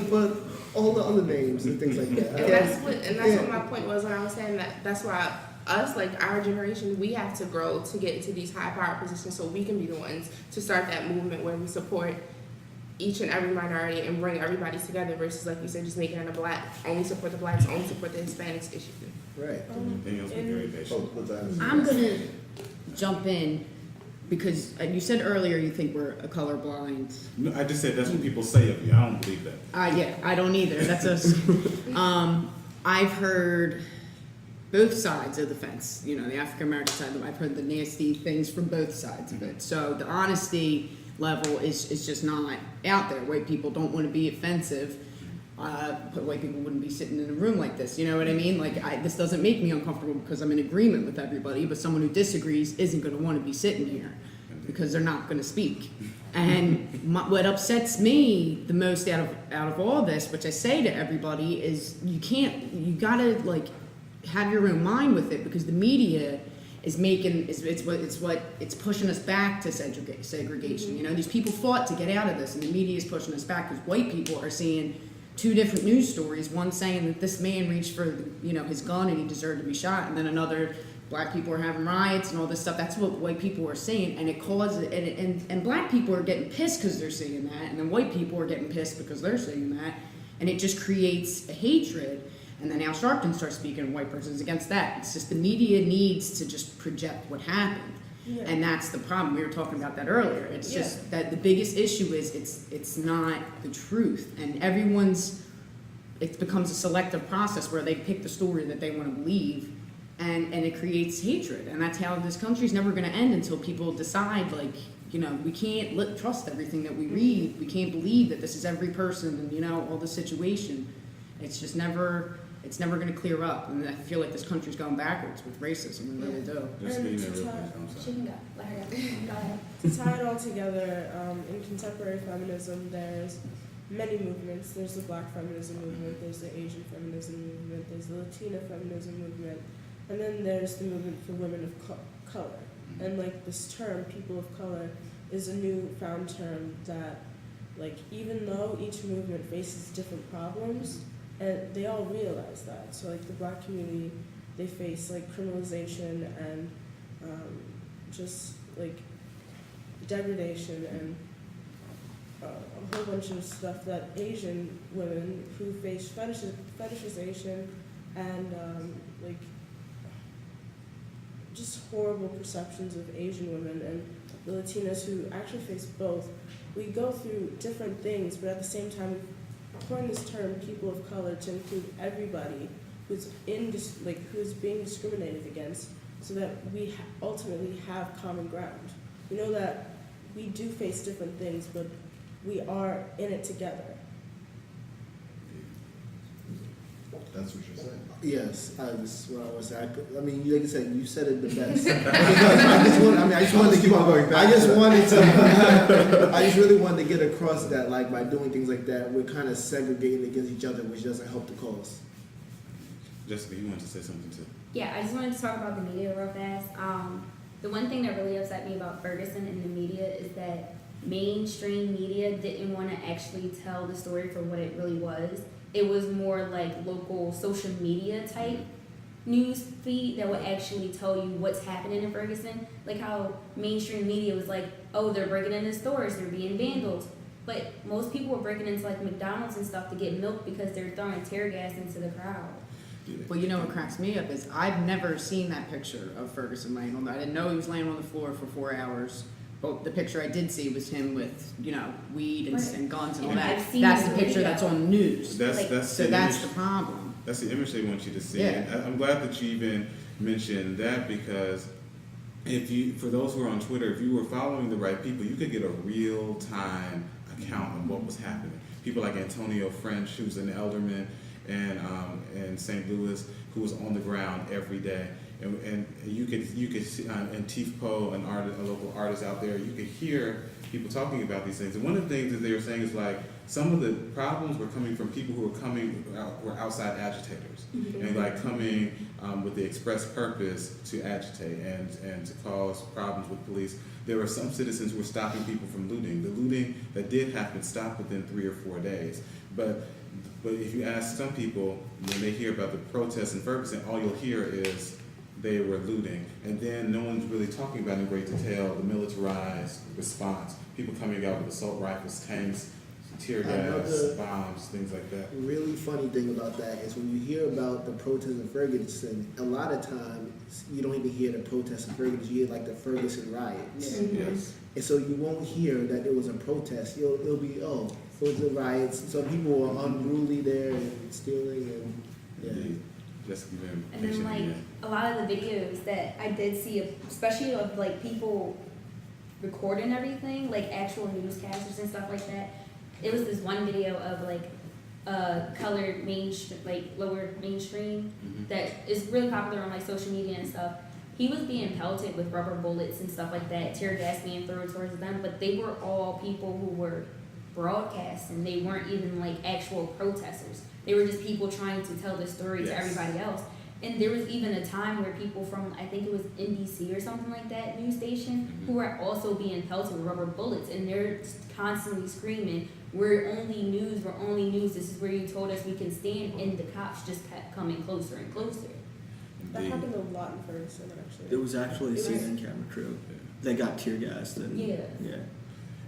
Speaker 3: for all the other names and things like that.
Speaker 4: And that's what my point was when I was saying that. That's why us, like our generation, we have to grow to get into these high power positions so we can be the ones to start that movement where we support each and every minority and bring everybody together versus, like you said, just making it only support the blacks, only support the Hispanics issue.
Speaker 3: Right.
Speaker 6: Daniel's been very patient.
Speaker 10: I'm gonna jump in because you said earlier you think we're a colorblind.
Speaker 12: No, I just said that's what people say of you. I don't believe that.
Speaker 10: Yeah, I don't either. That's us. I've heard both sides of the fence. You know, the African American side. I've heard the nasty things from both sides of it. So the honesty level is just not out there. White people don't want to be offensive. But white people wouldn't be sitting in a room like this. You know what I mean? Like, this doesn't make me uncomfortable because I'm in agreement with everybody, but someone who disagrees isn't going to want to be sitting here because they're not going to speak. And what upsets me the most out of all this, which I say to everybody, is you gotta like have your own mind with it because the media is it's pushing us back to segregation. You know, these people fought to get out of this, and the media is pushing us back because white people are seeing two different news stories. One saying that this man reached for his gun and he deserved to be shot, and then another, black people are having riots and all this stuff. That's what white people are saying, and it causes and black people are getting pissed because they're seeing that, and then white people are getting pissed because they're saying that, and it just creates a hatred. And then Al Sharpton starts speaking, and white person's against that. It's just the media needs to just project what happened. Yeah. And that's the problem. We were talking about that earlier. It's just that the biggest issue is it's not the truth. And it becomes a selective process where they pick the story that they want to believe, and it creates hatred. And that's how this country's never going to end until people decide, we can't trust everything that we read. We can't believe that this is every person and, all the situation. It's just never going to clear up, and I feel like this country's going backwards with racism. We really do.
Speaker 7: To tie it all together, in contemporary feminism, there's many movements. There's the Black feminism movement, there's the Asian feminism movement, there's the Latina feminism movement, and then there's the movement for women of color. And this term, people of color, is a new found term that, even though each movement faces different problems, and they all realize that. So the Black community, they face criminalization and just degradation and a whole bunch of stuff that Asian women who face fetishization and just horrible perceptions of Asian women, and the Latinas who actually face both. We go through different things, but at the same time, coin this term "people of color" to include everybody who's who's being discriminated against, so that we ultimately have common ground. We know that we do face different things, but we are in it together.
Speaker 11: That's what you're saying.
Speaker 3: Yes, this is what I was saying. I mean, like I said, you said it the best. I just wanted to keep on going back. I just really wanted to get across that, by doing things like that, we're kind of segregating against each other, which doesn't help the cause.
Speaker 12: Jessica, you wanted to say something too?
Speaker 1: Yeah, I just wanted to talk about the media real fast. The one thing that really upset me about Ferguson and the media is that mainstream media didn't want to actually tell the story for what it really was. It was more local social media type news feed that would actually tell you what's happening in Ferguson. Like how mainstream media was they're breaking into stores, they're being vandals. But most people were breaking into McDonald's and stuff to get milk because they're throwing tear gas into the crowd.
Speaker 10: Well, what cracks me up is I've never seen that picture of Ferguson laying on I didn't know he was laying on the floor for 4 hours. Well, the picture I did see was him with, weed and,
Speaker 1: Right.
Speaker 10: and guns and all
Speaker 1: And
Speaker 10: that.
Speaker 1: I've seen
Speaker 10: That's
Speaker 1: the
Speaker 10: the picture
Speaker 1: video.
Speaker 10: that's on the news.
Speaker 2: That's
Speaker 10: So
Speaker 2: the
Speaker 10: that's
Speaker 2: image.
Speaker 10: the problem.
Speaker 2: That's the image they want you to see.
Speaker 10: Yeah.
Speaker 2: And I'm glad that you even mentioned that, because for those who are on Twitter, if you were following the right people, you could get a real time account of what was happening. People like Antonio French, who's an alderman in St. Louis, who was on the ground every day. And you could see, and Teef Poe, a local artist out there, you could hear people talking about these things. And one of the things that they were saying is like, some of the problems were coming from people who were outside agitators, and like coming with the express purpose to agitate and to cause problems with police. There were some citizens who were stopping people from looting. The looting that did happen stopped within 3 or 4 days. But if you ask some people, when they hear about the protests in Ferguson, all you'll hear is they were looting. And then no one's really talking about in great detail the militarized response. People coming out with assault rifles, tanks, tear gas,
Speaker 3: Another
Speaker 2: bombs, things like that.
Speaker 3: really funny thing about that is when you hear about the protests in Ferguson, a lot of times you don't even hear the protests in Ferguson, you hear like the Ferguson riots.
Speaker 2: Yes.
Speaker 3: And so you won't hear that it was a protest. It'll be, it was the riots. Some people were unruly there and stealing and
Speaker 2: Indeed. Just even
Speaker 1: And then like a lot of the videos that I did see, especially of like people recording everything, like actual newscasters and stuff like that. It was this one video of like colored lower mainstream that is really popular on like social media and stuff. He was being pelted with rubber bullets and stuff like that, tear gas being thrown towards them, but they were all people who were broadcasting. They weren't even like actual protesters. They were just people trying to tell the story to everybody else. And there was even a time where people from, I think it was NBC or something like that, news station, who were also being pelted with rubber bullets, and they're constantly screaming, we're only news, this is where you told us we can stand, and the cops just kept coming closer and closer.
Speaker 7: That happened a lot in Ferguson, actually.
Speaker 8: There was actually a CNN camera crew that got tear gassed and
Speaker 1: Yeah.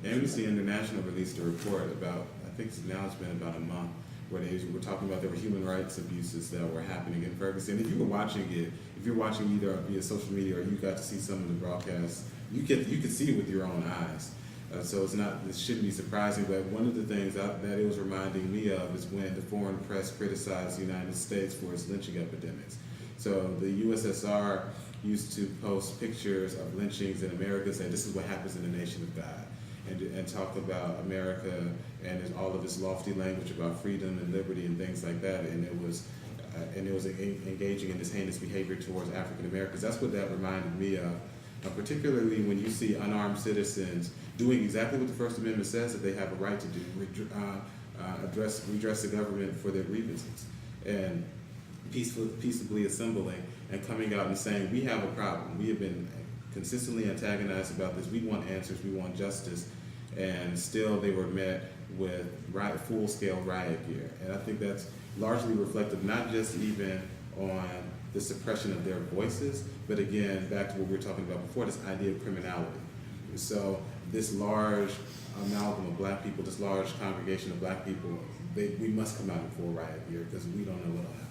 Speaker 2: Amnesty International released a report about, I think now it's been about a month, where they were talking about there were human rights abuses that were happening in Ferguson. If you were watching it, if you're watching either via social media or you got to see some of the broadcasts, you could see it with your own eyes. So it shouldn't be surprising, but one of the things that it was reminding me of is when the foreign press criticized the United States for its lynching epidemics. So the USSR used to post pictures of lynchings in America, saying this is what happens in the nation of God, and talk about America and all of this lofty language about freedom and liberty and things like that, and it was engaging in this heinous behavior towards African Americans. That's what that reminded me of, particularly when you see unarmed citizens doing exactly what the First Amendment says that they have a right to do, redress the government for their grievances, and peaceably assembling and coming out and saying, we have a problem. We have been consistently antagonized about this. We want answers. We want justice. And still they were met with full-scale riot gear. And I think that's largely reflective not just even on the suppression of their voices, but again, back to what we were talking about before, this idea of criminality. So this large amalgam of black people, this large congregation of black people, we must come out in full riot gear because we don't know what will happen.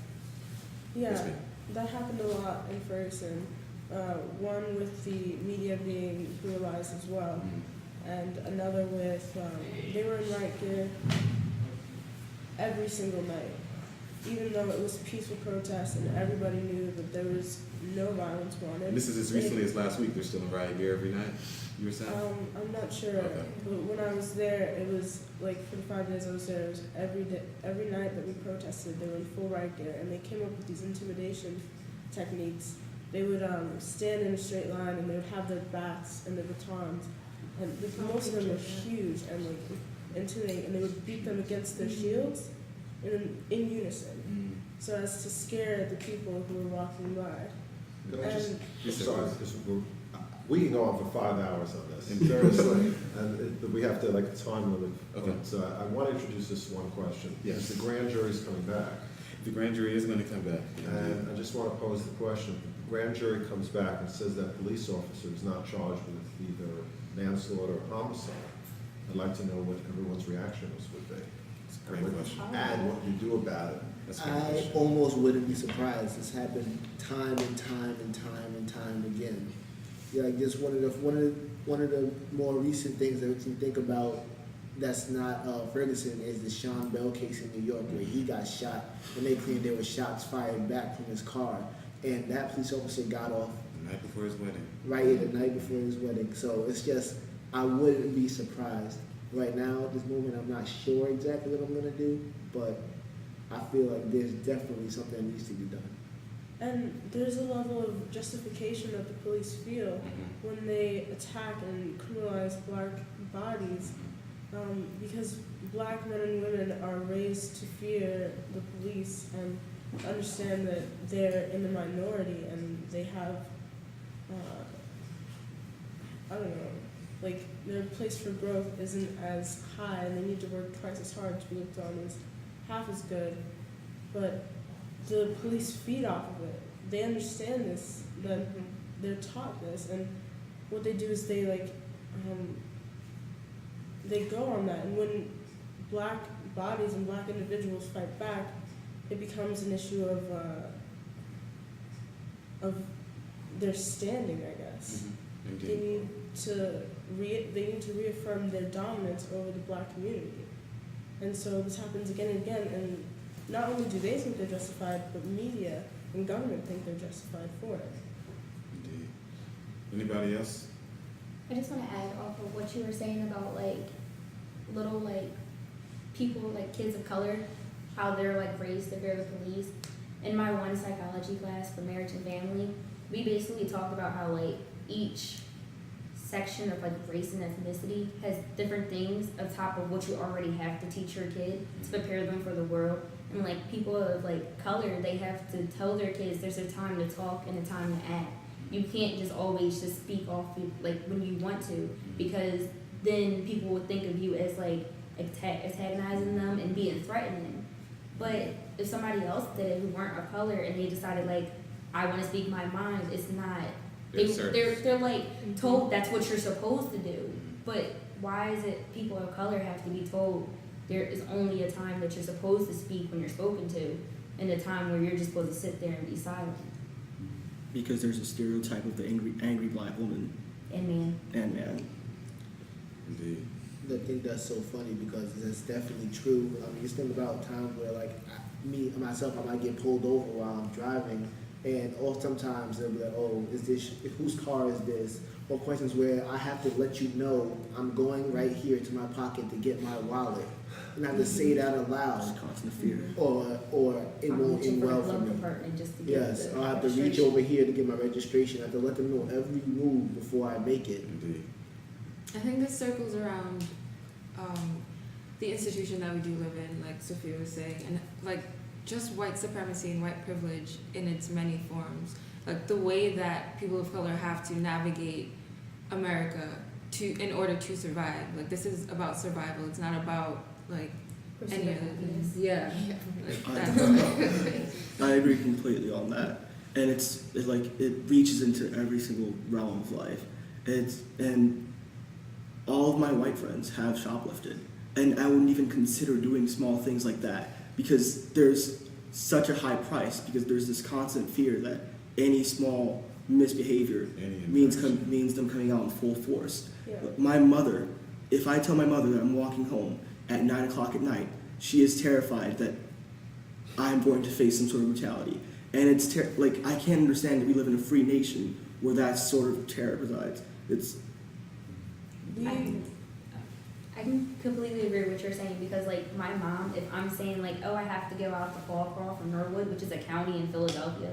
Speaker 7: Yeah,
Speaker 2: Yes, ma'am.
Speaker 7: that happened a lot in Ferguson. One with the media being brutalized as well, and another with, they were in riot gear every single night. Even though it was peaceful protest and everybody knew that there was no violence wanted.
Speaker 2: And this is as recently as last week, they're still in riot gear every night, you were saying?
Speaker 7: I'm not sure,
Speaker 2: Okay.
Speaker 7: but when I was there, it was like for the 5 days I was there, it was every night that we protested, they were in full riot gear, and they came up with these intimidation techniques. They would stand in a straight line, and they would have their bats and their batons, and most of them were huge and like intimidating, and they would beat them against their shields in unison, so as to scare the people who were walking by.
Speaker 11: Could I
Speaker 7: And
Speaker 11: sorry, because we can go on for 5 hours on this, seriously, and we have to like a time limit.
Speaker 2: Okay.
Speaker 11: But I want to introduce this one question.
Speaker 2: Yes.
Speaker 11: The grand jury's coming back,
Speaker 2: The grand jury is going to come back.
Speaker 11: and I just want to pose the question. The grand jury comes back and says that police officer is not charged with either manslaughter or homicide. I'd like to know what everyone's reaction would be.
Speaker 2: It's a great question.
Speaker 11: And what you do about it.
Speaker 2: That's a great
Speaker 3: I
Speaker 2: question.
Speaker 3: almost wouldn't be surprised. It's happened time and time and time and time again. Yeah, I guess one of one of the more recent things that we can think about that's not Ferguson is the Sean Bell case in New York where he got shot and they claimed there were shots fired back from his car. And that police officer got off
Speaker 12: The night before his wedding.
Speaker 3: right here the night before his wedding. So it's just, I wouldn't be surprised. Right now, at this moment, I'm not sure exactly what I'm going to do, but I feel like there's definitely something that needs to be done.
Speaker 7: And there's a level of justification that the police feel when they attack and criminalize black bodies, because black men and women are raised to fear the police and understand that they're in the minority and they have, I don't know, like their place for growth isn't as high and they need to work twice as hard to be looked on as half as good. But the police feed off of it. They understand this, that they're taught this, and what they do is they they go on that. And when black bodies and black individuals fight back, it becomes an issue of their standing, I guess.
Speaker 12: Indeed.
Speaker 7: They need to reaffirm their dominance over the black community. And so this happens again and again, and not only do they think they're justified, but media and government think they're justified for it.
Speaker 12: Indeed. Anybody else?
Speaker 1: I just want to add off of what you were saying about little people, kids of color, how they're raised to fear the police. In my one psychology class for marriage and family, we basically talked about how each section of race and ethnicity has different things on top of what you already have to teach your kid to prepare them for the world. And people of color, they have to tell their kids there's a time to talk and a time to act. You can't just always just speak off when you want to, because then people would think of you as antagonizing them and being threatening. But if somebody else did it who weren't of color and they decided I want to speak my mind, it's not. They're told that's what you're supposed to do. But why is it people of color have to be told there is only a time that you're supposed to speak when you're spoken to, and a time where you're just supposed to sit there and be silent?
Speaker 8: Because there's a stereotype of the angry black woman
Speaker 1: And man.
Speaker 8: and man.
Speaker 12: Indeed.
Speaker 3: I think that's so funny because it's definitely true. I mean, you think about times where myself, I might get pulled over while I'm driving, and sometimes they'll be like, "Oh, whose car is this?" Or questions where I have to let you know I'm going right here to my pocket to get my wallet, and I have to say that aloud.
Speaker 8: Just constant fear.
Speaker 3: Or it won't end well for me.
Speaker 1: Just to
Speaker 3: Yes,
Speaker 1: get
Speaker 3: or I have to reach over here to get my registration. I have to let them know every move before I make it.
Speaker 12: Indeed.
Speaker 9: I think this circles around the institution that we do live in, like Sophia was saying, and just white supremacy and white privilege in its many forms. The way that people of color have to navigate America in order to survive. This is about survival. It's not about any of this. Yeah.
Speaker 8: I agree completely on that, and it reaches into every single realm of life. And all of my white friends have shoplifted, and I wouldn't even consider doing small things like that because there's such a high price, because there's this constant fear that any small misbehavior means them coming out in full force.
Speaker 7: Yeah.
Speaker 8: My mother, if I tell my mother that I'm walking home at 9 o'clock at night, she is terrified that I'm going to face some sort of brutality. And it's I can't understand that we live in a free nation where that sort of terror resides.
Speaker 1: I can completely agree with what you're saying, because my mom, if I'm saying I have to go out to Fallcroft or Norwood, which is a county in Philadelphia,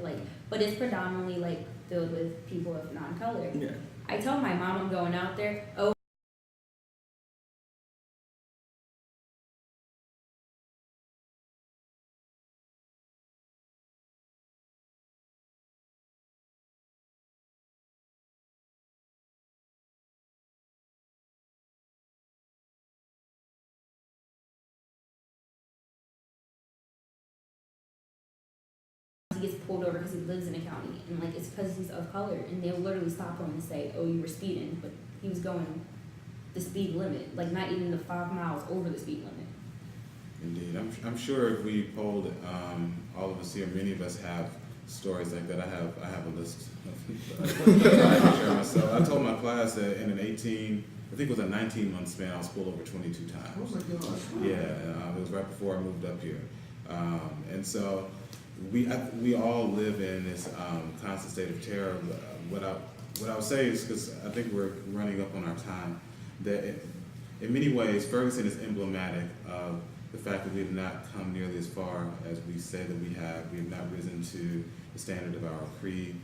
Speaker 1: but it's predominantly filled with people of non-color.
Speaker 8: Yeah.
Speaker 1: I tell my mom I'm going out there, oh, he gets pulled over because he lives in a county, and it's because he's of color, and they'll literally stop him and say, "Oh, you were speeding," but he was going the speed limit, not even the 5 miles over the speed limit.
Speaker 12: Indeed. I'm sure if we polled all of us here, many of us have
Speaker 2: stories like that. I have a list of I can share myself. I told my class that in I think it was a 19-month span, I was pulled over 22 times.
Speaker 11: Oh my God.
Speaker 2: Yeah, it was right before I moved up here, and so we all live in this constant state of terror. What I would say is, because I think we're running up on our time, that in many ways Ferguson is emblematic of the fact that we have not come nearly as far as we say that we have. We have not risen to the standard of our creed,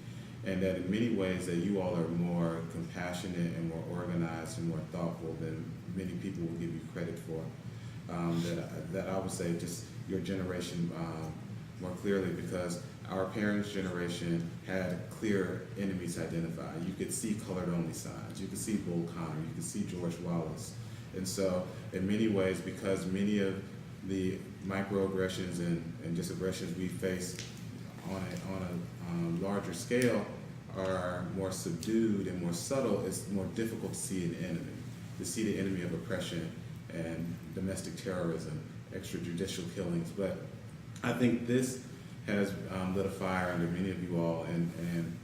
Speaker 2: and that in many ways that you all are more compassionate and more organized and more thoughtful than many people will give you credit for. That I would say just your generation more clearly, because our parents' generation had clear enemies identified. You could see colored only signs. You could see Bull Connor. You could see George Wallace. And so in many ways, because many of the microaggressions and just aggressions we face on a larger scale are more subdued and more subtle, it's more difficult to see an enemy, to see the enemy of oppression and domestic terrorism, extrajudicial killings. But I think this has lit a fire under many of you all and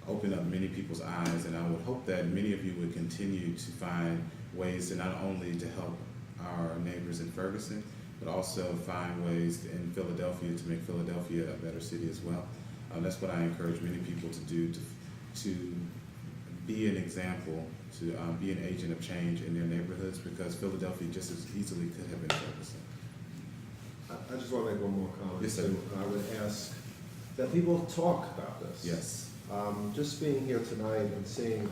Speaker 2: opened up many people's eyes, and I would hope that many of you would continue to find ways to not only to help our neighbors in Ferguson, but also find ways in Philadelphia to make Philadelphia a better city as well. That's what I encourage many people to do, to be an example, to be an agent of change in their neighborhoods, because Philadelphia just as easily could have been Ferguson.
Speaker 11: I just want to make one more comment.
Speaker 2: Yes, sir.
Speaker 11: I would ask that people talk about this.
Speaker 2: Yes.
Speaker 11: Just being here tonight and seeing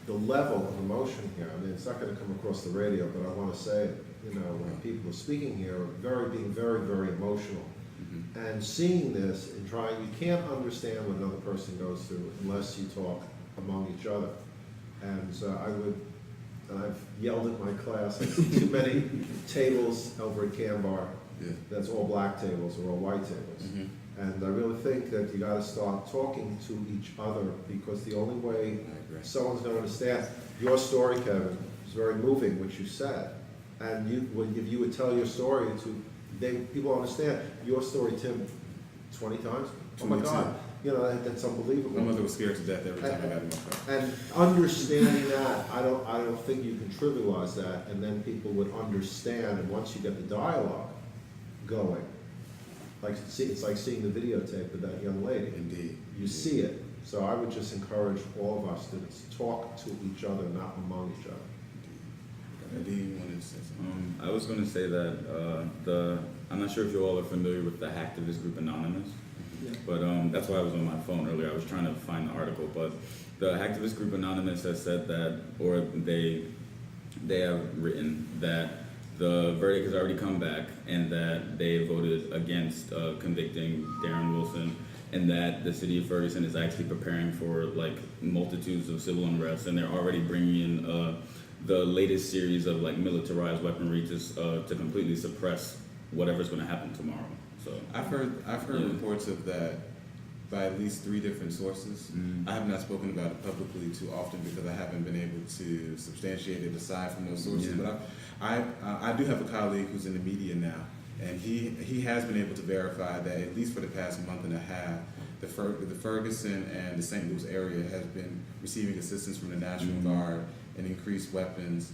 Speaker 11: the level of emotion here, I mean, it's not going to come across the radio, but I want to say it, when people are speaking here, being very, very emotional.
Speaker 2: Mm-hmm.
Speaker 11: And seeing this and you can't understand what another person goes through unless you talk among each other. And so I've yelled at my class, I see too many tables over at Canbar.
Speaker 2: Yeah.
Speaker 11: That's all black tables or all white tables.
Speaker 2: Mm-hmm.
Speaker 11: And I really think that you gotta start talking to each other, because the only way
Speaker 2: I agree.
Speaker 11: someone's gonna understand your story, Kevin, is very moving, what you said. And if you would tell your story people understand your story, Tim, 20 times? Oh my
Speaker 2: 22.
Speaker 11: God, that's unbelievable.
Speaker 2: My mother was scared to death every time I got in my car.
Speaker 11: And understanding that, I don't think you can trivialize that, and then people would understand, and once you get the dialogue going, it's like seeing the videotape of that young lady.
Speaker 2: Indeed.
Speaker 11: You see it. So I would just encourage all of our students to talk to each other, not among each other.
Speaker 2: Indeed, you wanted to say something?
Speaker 6: I was going to say that I'm not sure if you all are familiar with the hacktivist group Anonymous,
Speaker 8: Yeah.
Speaker 6: but that's why I was on my phone earlier. I was trying to find the article, but the hacktivist group Anonymous has said that, or they have written that the verdict has already come back and that they voted against convicting Darren Wilson, and that the city of Ferguson is actually preparing for multitudes of civil unrest, and they're already bringing in the latest series of militarized weaponry to completely suppress whatever's going to happen tomorrow. So
Speaker 2: I've heard reports of that by at least 3 different sources.
Speaker 6: Mm.
Speaker 2: I have not spoken about it publicly too often because I haven't been able to substantiate it aside from those sources.
Speaker 6: Yeah.
Speaker 2: But I do have a colleague who's in the media now, and he has been able to verify that at least for the past month and a half, the Ferguson and the St. Louis area has been receiving assistance from the National Guard and increased weapons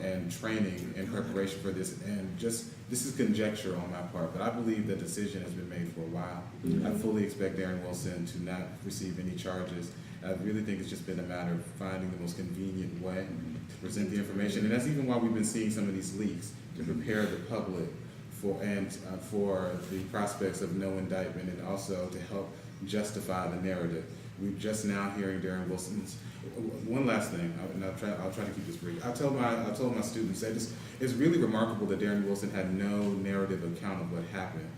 Speaker 2: and training in preparation for this. And this is conjecture on my part, but I believe that decision has been made for a while. I fully expect Darren Wilson to not receive any charges. I really think it's just been a matter of finding the most convenient way to present the information. And that's even why we've been seeing some of these leaks, to prepare the public for the prospects of no indictment, and also to help justify the narrative. We're just now hearing Darren Wilson's. One last thing, and I'll try to keep this brief. I told my students that it's really remarkable that Darren Wilson had no narrative account of what happened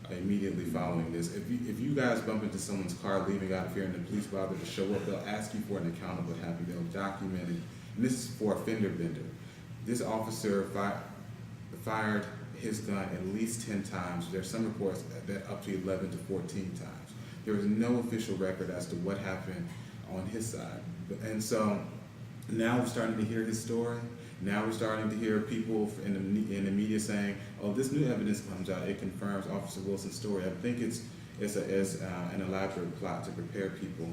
Speaker 2: immediately following this. If you guys bump into someone's car leaving out of here and the police bother to show up, they'll ask you for an account of what happened. They'll document it. And this is for a fender bender. This officer fired his gun at least 10 times. There's some reports that up to 11 to 14 times. There is no official record as to what happened on his side. And so now we're starting to hear his story. Now we're starting to hear people in the media saying, oh, this new evidence comes out, it confirms Officer Wilson's story. I think it's it's an elaborate plot to prepare people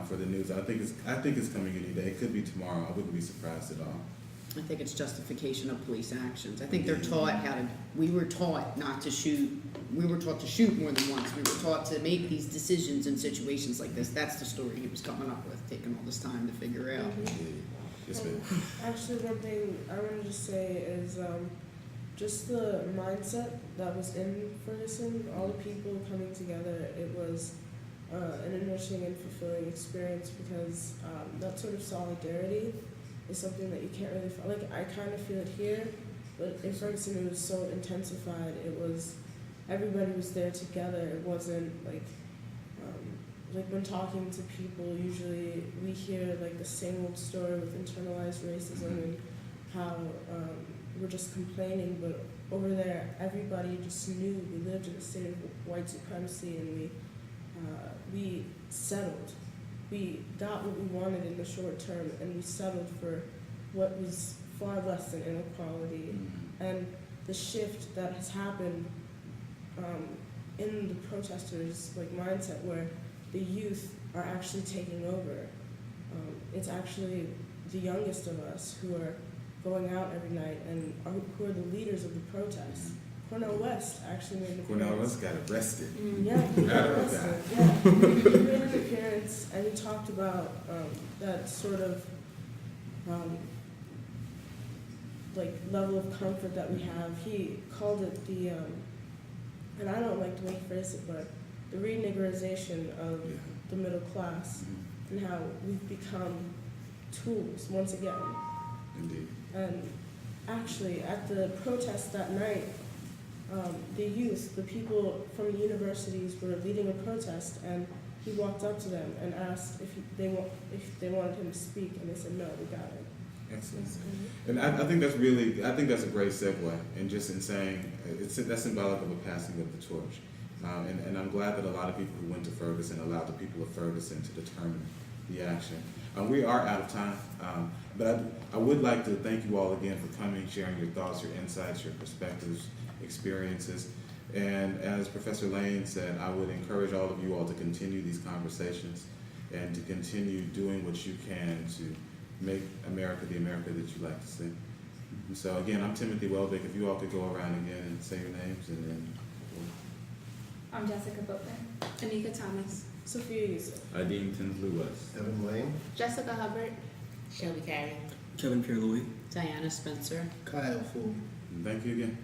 Speaker 2: for the news. I think it's coming any day. It could be tomorrow. I wouldn't be surprised at all.
Speaker 10: I think it's justification of police actions. I think they're taught we were taught not to shoot. We were taught to shoot more than once. We were taught to make these decisions in situations like this. That's the story he was coming up with, taking all this time to figure out.
Speaker 2: Yes, ma'am.
Speaker 7: Actually, one thing I want to just say is just the mindset that was in Ferguson, all the people coming together. It was an enriching and fulfilling experience because that sort of solidarity is something that you can't really feel. Like, I kind of feel it here, but in Ferguson it was so intensified. It was, everybody was there together. It wasn't like when talking to people, usually we hear like the same old story with internalized racism and how we're just complaining, but over there everybody just knew we lived in a state of white supremacy, and we settled. We got what we wanted in the short term, and we settled for what was far less than inequality. And the shift that has happened in the protesters' mindset, where the youth are actually taking over. It's actually the youngest of us who are going out every night and who are the leaders of the protests. Cornel West actually made an appearance.
Speaker 2: Cornel West got arrested.
Speaker 7: Yeah, he got arrested. Yeah, he made an appearance and he talked about that sort of level of comfort that we have. He called it the, and I don't like the way he phrased it, but the reniggerization of the middle class, and how we've become tools once again.
Speaker 2: Indeed.
Speaker 7: And actually, at the protest that night, the youth, the people from the universities were leading a protest, and he walked up to them and asked if they wanted him to speak, and they said no, we got it.
Speaker 2: Excellent. And I think that's a great segue, and just in saying that's symbolic of a passing of the torch. And I'm glad that a lot of people who went to Ferguson allowed the people of Ferguson to determine the action. We are out of time, but I would like to thank you all again for coming, sharing your thoughts, your insights, your perspectives, experiences. And as Professor Lane said, I would encourage all of you all to continue these conversations and to continue doing what you can to make America the America that you like to see. And so again, I'm Timothy Welbeck. If you all could go around again and say your names, and then.
Speaker 1: I'm Jessica Boatman.
Speaker 9: Anika Thomas.
Speaker 7: Sophia Yusuf.
Speaker 6: Adeem Tinsley West.
Speaker 11: Evan Lane.
Speaker 4: Jessica Hubbard.
Speaker 5: Shelby Carey.
Speaker 8: Kevin Pierre-Louis.
Speaker 10: Diana Spencer.
Speaker 3: Kyle Fool.
Speaker 2: Thank you again.